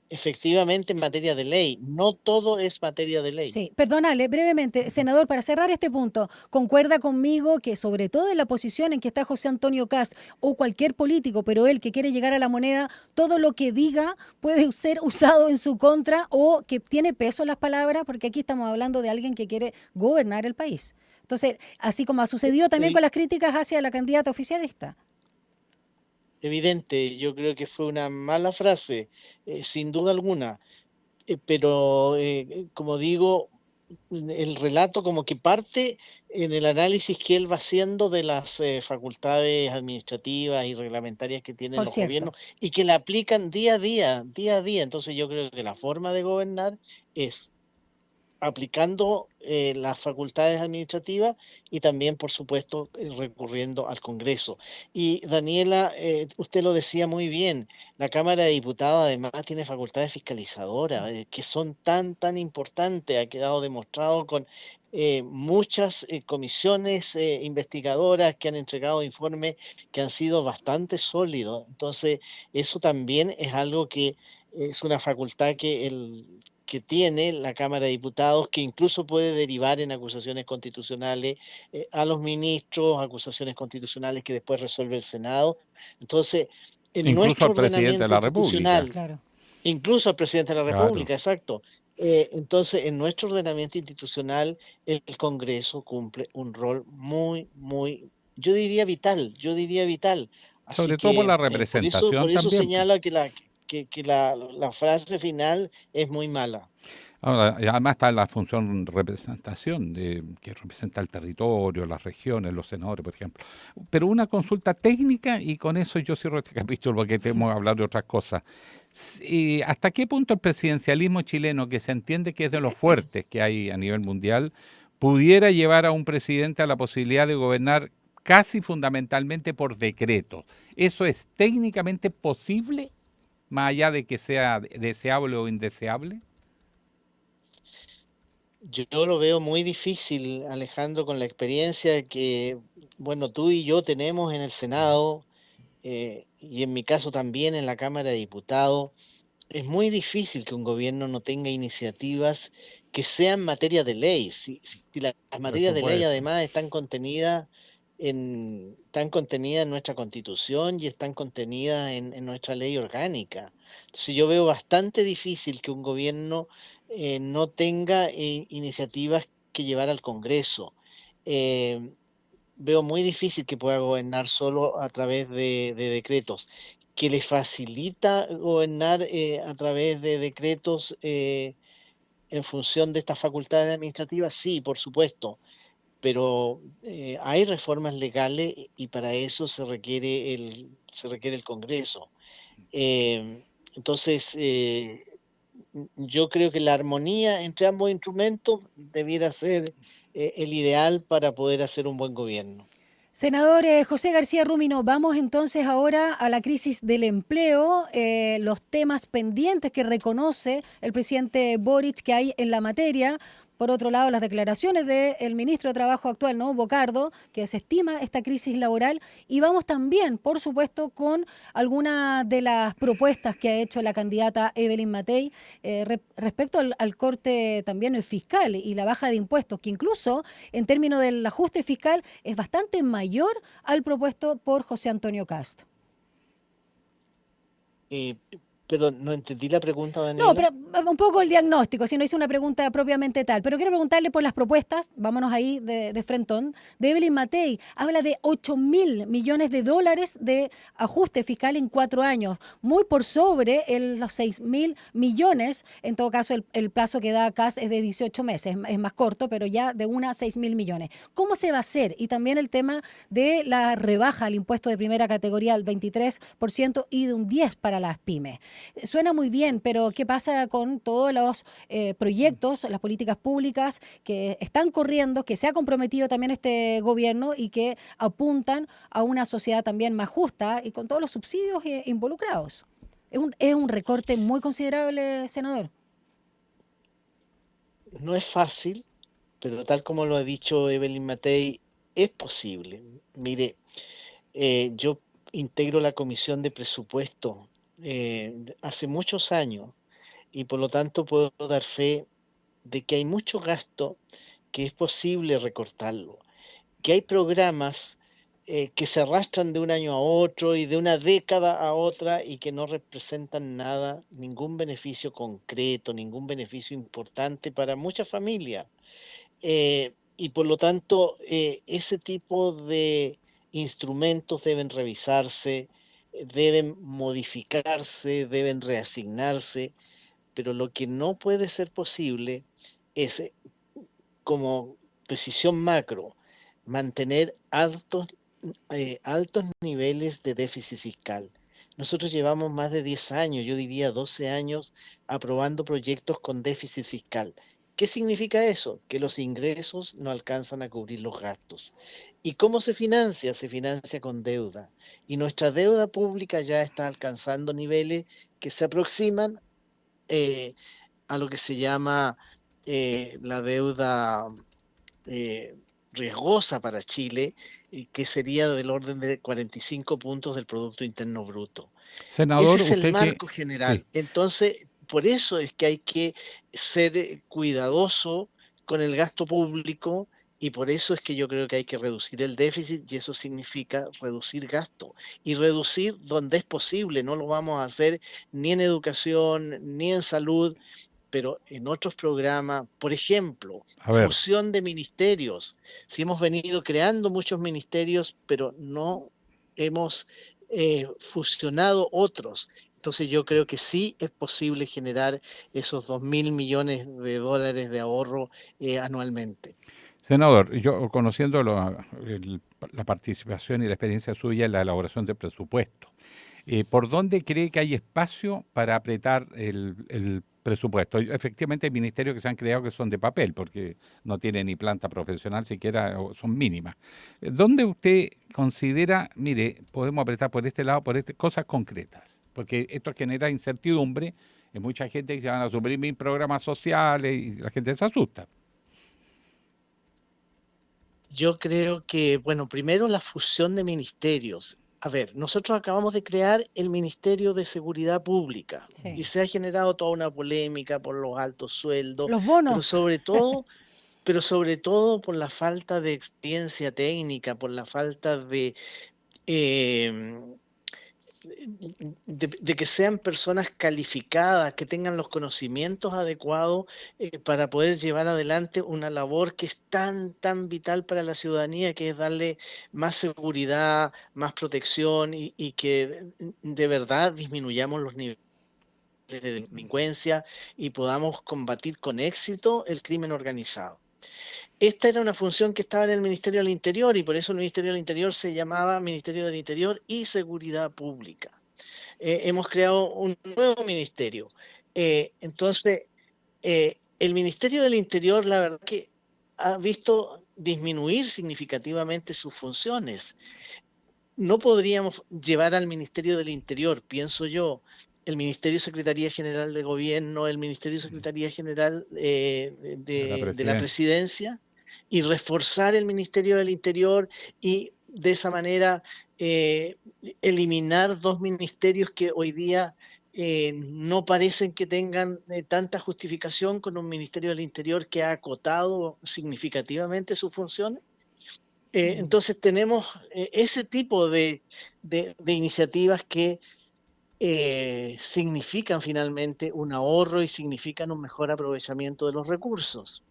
efectivamente en materia de ley. No todo es materia de ley. Sí, perdónale, brevemente, senador, para cerrar este punto, ¿concuerda conmigo que sobre todo en la posición en que está José Antonio Kast o cualquier político, pero él que quiere llegar a la moneda, todo lo que diga puede ser usado en su contra o que tiene peso las palabras? Porque aquí estamos hablando de alguien que quiere gobernar el país. Entonces, así como ha sucedido también con las críticas hacia la candidata oficialista. Evidente, yo creo que fue una mala frase, sin duda alguna, pero como digo, el relato como que parte en el análisis que él va haciendo de las facultades administrativas y reglamentarias que tienen los gobiernos y que la aplican día a día, día a día. Entonces yo creo que la forma de gobernar es aplicando las facultades administrativas y también, por supuesto, recurriendo al Congreso. Y Daniela, usted lo decía muy bien, la Cámara de Diputados además tiene facultades fiscalizadoras que son tan importantes, ha quedado demostrado con muchas comisiones investigadoras que han entregado informes que han sido bastante sólidos. Entonces, eso también es algo que es una facultad que tiene la Cámara de Diputados, que incluso puede derivar en acusaciones constitucionales a los ministros, acusaciones constitucionales que después resuelve el Senado. Entonces, en incluso nuestro al presidente de la institucional, República. Incluso al presidente de la República, Claro. exacto. Entonces, en nuestro ordenamiento institucional, el Congreso cumple un rol muy, yo diría vital. Así Sobre todo por la por representación eso también. señala que la frase final es muy mala. Ahora, además está la función representación, que representa el territorio, las regiones, los senadores, por ejemplo. Pero una consulta técnica, y con eso yo cierro este capítulo porque tenemos que hablar de otras cosas. ¿Hasta qué punto el presidencialismo chileno, que se entiende que es de los fuertes que hay a nivel mundial, pudiera llevar a un presidente a la posibilidad de gobernar casi fundamentalmente por decreto? ¿Eso es técnicamente posible, más allá de que sea deseable o indeseable? Yo lo veo muy difícil, Alejandro, con la experiencia que, bueno, tú y yo tenemos en el Senado y en mi caso también en la Cámara de Diputados. Es muy difícil que un gobierno no tenga iniciativas que sean materia de ley. Si las materias de ley además están contenidas en nuestra Constitución y están contenidas en nuestra ley orgánica. Entonces yo veo bastante difícil que un gobierno no tenga iniciativas que llevar al Congreso. Veo muy difícil que pueda gobernar solo a través de decretos. Que le facilita gobernar a través de decretos en función de estas facultades administrativas, sí, por supuesto, pero hay reformas legales y para eso se requiere el Congreso. Entonces, yo creo que la armonía entre ambos instrumentos debiera ser el ideal para poder hacer un buen gobierno. Senador José García Rumino, vamos entonces ahora a la crisis del empleo, los temas pendientes que reconoce el presidente Boric que hay en la materia. Por otro lado, las declaraciones del ministro de Trabajo actual, ¿no?, Bocardo, que desestima esta crisis laboral. Y vamos también, por supuesto, con algunas de las propuestas que ha hecho la candidata Evelyn Matei respecto al corte también fiscal y la baja de impuestos, que incluso en términos del ajuste fiscal es bastante mayor al propuesto por José Antonio Kast. Pero no entendí la pregunta, Daniela. No, pero un poco el diagnóstico, si no hice una pregunta propiamente tal. Pero quiero preguntarle por las propuestas, vámonos ahí de frentón, de Evelyn Matei. Habla de 8.000 millones de dólares de ajuste fiscal en 4 años, muy por sobre los 6.000 millones. En todo caso, el plazo que da Kast es de 18 meses, es más corto, pero ya de 6.000 millones. ¿Cómo se va a hacer? Y también el tema de la rebaja al impuesto de primera categoría al 23% y de un 10% para las pymes. Suena muy bien, pero ¿qué pasa con todos los proyectos, las políticas públicas que están corriendo, que se ha comprometido también este gobierno y que apuntan a una sociedad también más justa y con todos los subsidios involucrados? Es un recorte muy considerable, senador. No es fácil, pero tal como lo ha dicho Evelyn Matei, es posible. Mire, yo integro la Comisión de Presupuesto hace muchos años y por lo tanto puedo dar fe de que hay mucho gasto que es posible recortarlo, que hay programas que se arrastran de un año a otro y de una década a otra y que no representan nada, ningún beneficio concreto, ningún beneficio importante para muchas familias. Y por lo tanto, ese tipo de instrumentos deben revisarse, deben modificarse, deben reasignarse, pero lo que no puede ser posible es, como decisión macro, mantener altos niveles de déficit fiscal. Nosotros llevamos más de 10 años, yo diría 12 años, aprobando proyectos con déficit fiscal. ¿Qué significa eso? Que los ingresos no alcanzan a cubrir los gastos. ¿Y cómo se financia? Se financia con deuda. Y nuestra deuda pública ya está alcanzando niveles que se aproximan a lo que se llama la deuda riesgosa para Chile, que sería del orden de 45 puntos del Producto Interno Bruto. Senador, ese es el usted marco que... general. Sí. Entonces, por eso es que hay que ser cuidadoso con el gasto público y por eso es que yo creo que hay que reducir el déficit y eso significa reducir gasto y reducir donde es posible. No lo vamos a hacer ni en educación ni en salud, pero en otros programas, por ejemplo, fusión de ministerios. Si hemos venido creando muchos ministerios, pero no hemos fusionado otros. Entonces yo creo que sí es posible generar esos 2.000 millones de dólares de ahorro anualmente. Senador, yo conociendo la participación y la experiencia suya en la elaboración del presupuesto, ¿por dónde cree que hay espacio para apretar el presupuesto? Efectivamente hay ministerios que se han creado que son de papel, porque no tienen ni planta profesional siquiera, o son mínimas. ¿Dónde usted considera, mire, podemos apretar por este lado, cosas concretas? Porque esto genera incertidumbre en mucha gente que se van a suprimir programas sociales y la gente se asusta. Yo creo que, bueno, primero la fusión de ministerios. A ver, nosotros acabamos de crear el Ministerio de Seguridad Pública y se ha generado toda una polémica por los altos sueldos, los bonos, pero sobre todo por la falta de experiencia técnica, por la falta de que sean personas calificadas, que tengan los conocimientos adecuados para poder llevar adelante una labor que es tan vital para la ciudadanía, que es darle más seguridad, más protección y que de verdad disminuyamos los niveles de delincuencia y podamos combatir con éxito el crimen organizado. Esta era una función que estaba en el Ministerio del Interior y por eso el Ministerio del Interior se llamaba Ministerio del Interior y Seguridad Pública. Hemos creado un nuevo ministerio. Entonces, el Ministerio del Interior, la verdad que ha visto disminuir significativamente sus funciones. No podríamos llevar al Ministerio del Interior, pienso yo, el Ministerio Secretaría General de Gobierno, el Ministerio Secretaría General de la Presidencia y reforzar el Ministerio del Interior y de esa manera eliminar dos ministerios que hoy día no parecen que tengan tanta justificación con un Ministerio del Interior que ha acotado significativamente sus funciones. Entonces tenemos ese tipo de iniciativas que significan finalmente un ahorro y significan un mejor aprovechamiento de los recursos.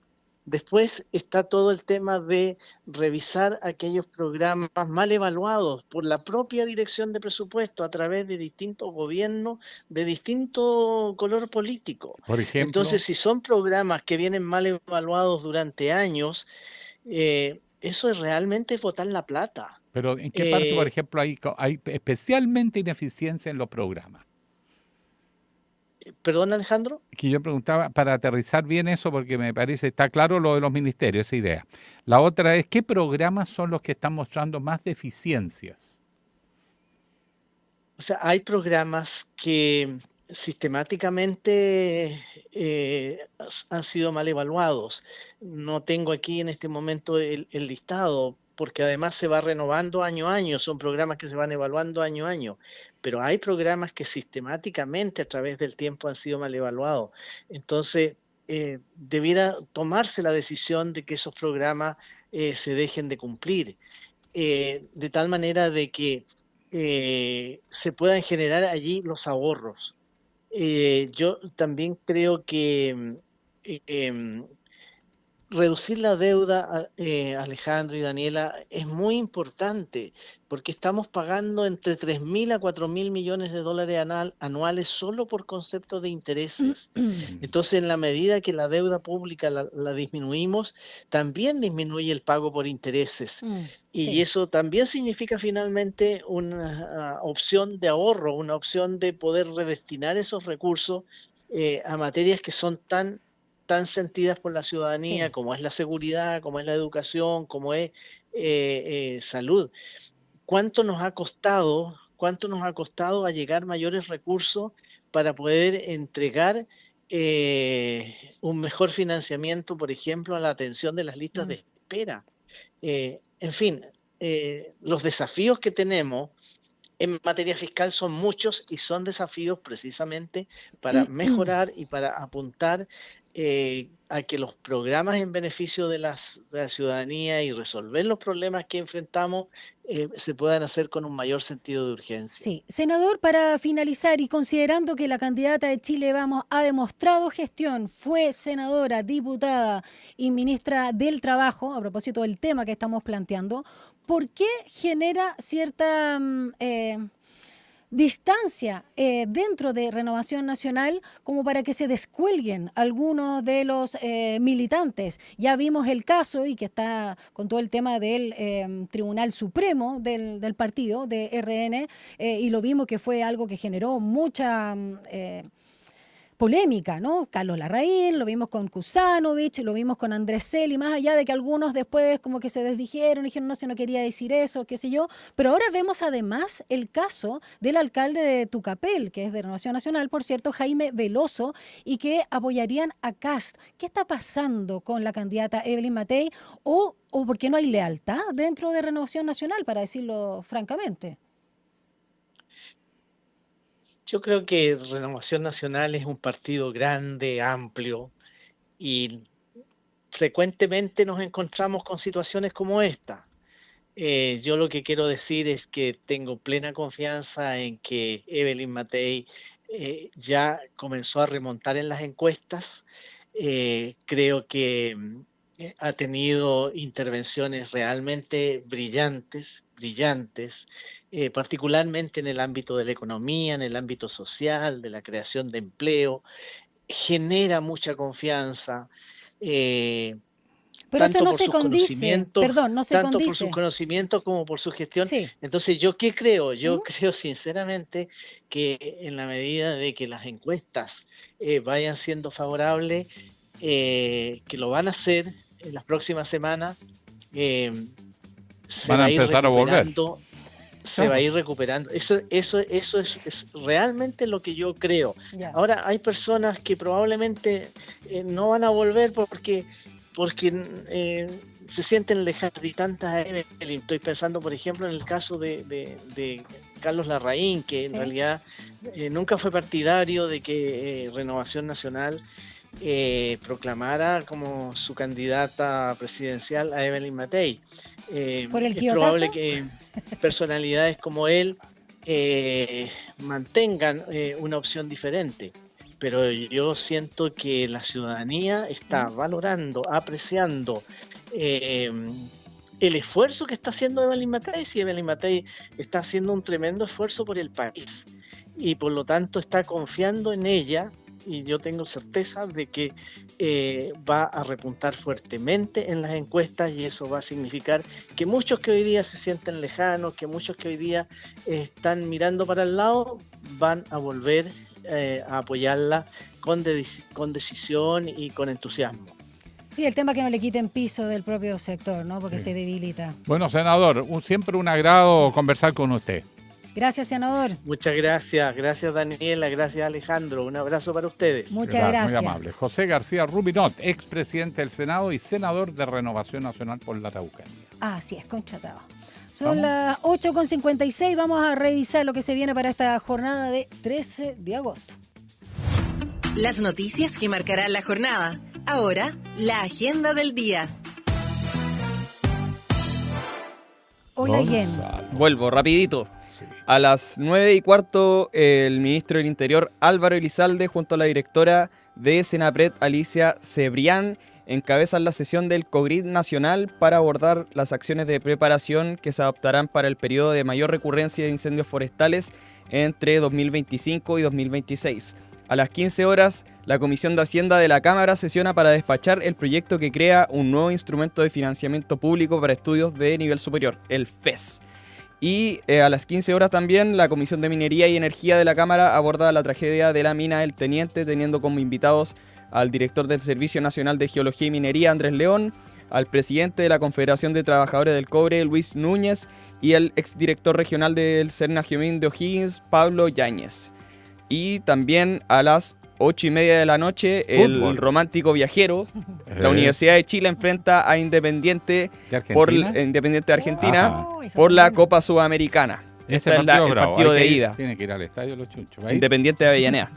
Después está todo el tema de revisar aquellos programas mal evaluados por la propia Dirección de Presupuesto a través de distintos gobiernos de distinto color político. Por ejemplo, entonces, si son programas que vienen mal evaluados durante años, eso es realmente botar la plata. Pero ¿en qué parte, por ejemplo, hay especialmente ineficiencia en los programas? Perdón, Alejandro. Que yo preguntaba, para aterrizar bien eso, porque me parece, está claro lo de los ministerios, esa idea. La otra es, ¿qué programas son los que están mostrando más deficiencias? O sea, hay programas que sistemáticamente han sido mal evaluados. No tengo aquí en este momento el listado, porque además se va renovando año a año, son programas que se van evaluando año a año, pero hay programas que sistemáticamente a través del tiempo han sido mal evaluados. Entonces, debiera tomarse la decisión de que esos programas se dejen de cumplir, de tal manera de que se puedan generar allí los ahorros. Yo también creo que reducir la deuda, Alejandro y Daniela, es muy importante porque estamos pagando entre 3.000 a 4.000 millones de dólares anuales solo por concepto de intereses. Entonces, en la medida que la deuda pública la disminuimos, también disminuye el pago por intereses. Y eso también significa finalmente una opción de ahorro, una opción de poder redestinar esos recursos a materias que son tan sentidas por la ciudadanía, como es la seguridad, como es la educación, como es salud. ¿Cuánto nos ha costado allegar mayores recursos para poder entregar un mejor financiamiento, por ejemplo, a la atención de las listas de espera? En fin, los desafíos que tenemos en materia fiscal son muchos y son desafíos precisamente para mejorar y para apuntar a que los programas en beneficio de la ciudadanía y resolver los problemas que enfrentamos se puedan hacer con un mayor sentido de urgencia. Sí, senador, para finalizar y considerando que la candidata de Chile Vamos ha demostrado gestión, fue senadora, diputada y ministra del Trabajo, a propósito del tema que estamos planteando, ¿por qué genera cierta distancia dentro de Renovación Nacional como para que se descuelguen algunos de los militantes? Ya vimos el caso y que está con todo el tema del Tribunal Supremo del partido, de RN, y lo vimos que fue algo que generó mucha polémica, ¿no? Carlos Larraín, lo vimos con Kusanovich, lo vimos con Andrés Celi, más allá de que algunos después como que se desdijeron, dijeron no, si no quería decir eso, qué sé yo, pero ahora vemos además el caso del alcalde de Tucapel, que es de Renovación Nacional, por cierto, Jaime Veloso, y que apoyarían a Kast. ¿Qué está pasando con la candidata Evelyn Matei? ¿O por qué no hay lealtad dentro de Renovación Nacional, para decirlo francamente? Yo creo que Renovación Nacional es un partido grande, amplio, y frecuentemente nos encontramos con situaciones como esta. Yo lo que quiero decir es que tengo plena confianza en que Evelyn Matei ya comenzó a remontar en las encuestas. Creo que ha tenido intervenciones realmente brillantes, particularmente en el ámbito de la economía, en el ámbito social, de la creación de empleo, genera mucha confianza. Pero eso no se condice, perdón, no se tanto condice. por sus conocimientos como por su gestión. Sí. Entonces, ¿yo qué creo? Yo creo sinceramente que en la medida de que las encuestas vayan siendo favorables, que lo van a hacer en las próximas semanas, se Van va a a ir empezar a volver. recuperando. Se va a ir recuperando. Eso es realmente lo que yo creo. Ya. Ahora, hay personas que probablemente no van a volver porque se sienten lejanas de tantas Evelyn. Estoy pensando, por ejemplo, en el caso de Carlos Larraín, que en realidad nunca fue partidario de que Renovación Nacional proclamara como su candidata presidencial a Evelyn Matei. ¿Por el es quiotazo? probable que personalidades como él mantengan una opción diferente, pero yo siento que la ciudadanía está valorando, apreciando el esfuerzo que está haciendo Evelyn Matei. Si Evelyn Matei está haciendo un tremendo esfuerzo por el país y por lo tanto está confiando en ella, y yo tengo certeza de que va a repuntar fuertemente en las encuestas, y eso va a significar que muchos que hoy día se sienten lejanos, que muchos que hoy día están mirando para el lado, van a volver a apoyarla con decisión y con entusiasmo. Sí, el tema que no le quiten piso del propio sector, ¿no? Porque se debilita. Bueno, senador, siempre un agrado conversar con usted. Gracias, senador. Muchas gracias. Gracias, Daniela. Gracias, Alejandro. Un abrazo para ustedes. Muchas gracias. Muy amable. José García Rubinot, expresidente del Senado y senador de Renovación Nacional por la Araucanía. Así es, contratado. Son las 8:56. Vamos a revisar lo que se viene para esta jornada de 13 de agosto. Las noticias que marcarán la jornada. Ahora, la agenda del día. Hola, agenda. Vuelvo, rapidito. A las 9:15, el ministro del Interior, Álvaro Elizalde, junto a la directora de Senapred, Alicia Cebrián, encabezan la sesión del COGRID Nacional para abordar las acciones de preparación que se adoptarán para el periodo de mayor recurrencia de incendios forestales entre 2025 y 2026. A las 15 horas, la Comisión de Hacienda de la Cámara sesiona para despachar el proyecto que crea un nuevo instrumento de financiamiento público para estudios de nivel superior, el FES. Y a las 15 horas también, la Comisión de Minería y Energía de la Cámara aborda la tragedia de la mina El Teniente, teniendo como invitados al director del Servicio Nacional de Geología y Minería, Andrés León, al presidente de la Confederación de Trabajadores del Cobre, Luis Núñez, y al exdirector regional del Cernagiomín de O'Higgins, Pablo Yáñez. Y también a las 8:30 de la noche, el romántico viajero, la Universidad de Chile enfrenta a Independiente de Argentina por la Copa Sudamericana. Ese Este es el partido de ida. Tiene que ir al estadio Los Chunchos. Independiente de Avellaneda.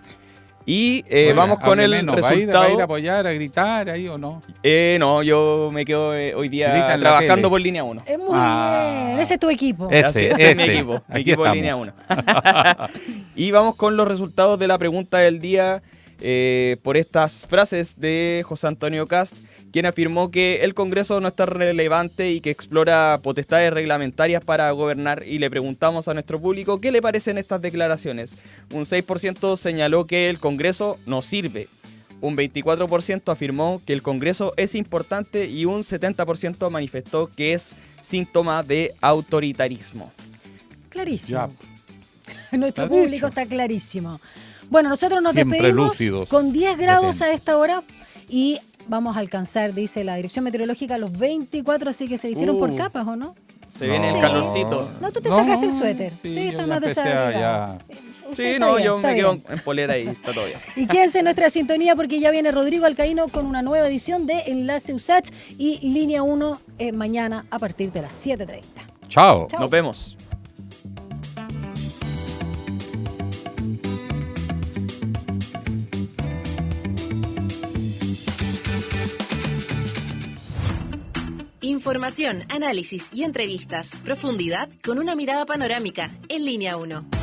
Y vamos con el resultado. ¿Va a ir a apoyar, a gritar ahí o no? No, yo me quedo hoy día trabajando por línea 1. Es muy bien. Ese es tu equipo. Ese es mi equipo. Mi equipo en línea 1. Y vamos con los resultados de la pregunta del día por estas frases de José Antonio Kast, quien afirmó que el Congreso no está relevante y que explora potestades reglamentarias para gobernar, y le preguntamos a nuestro público qué le parecen estas declaraciones. Un 6% señaló que el Congreso no sirve, un 24% afirmó que el Congreso es importante y un 70% manifestó que es síntoma de autoritarismo. Clarísimo. Nuestro público está clarísimo. Bueno, nosotros nos despedimos con 10 grados a esta hora y vamos a alcanzar, dice la Dirección Meteorológica, los 24, así que se vistieron por capas, ¿o no? Se viene el calorcito. No, tú te sacaste el suéter. Sí, está más desagradable. Sí, no, yo me quedo en polera y está todo bien. Y quédense en nuestra sintonía porque ya viene Rodrigo Alcaíno con una nueva edición de Enlace USACH y Línea 1 mañana a partir de las 7:30. Chao. Nos vemos. Información, análisis y entrevistas. Profundidad con una mirada panorámica en Línea 1.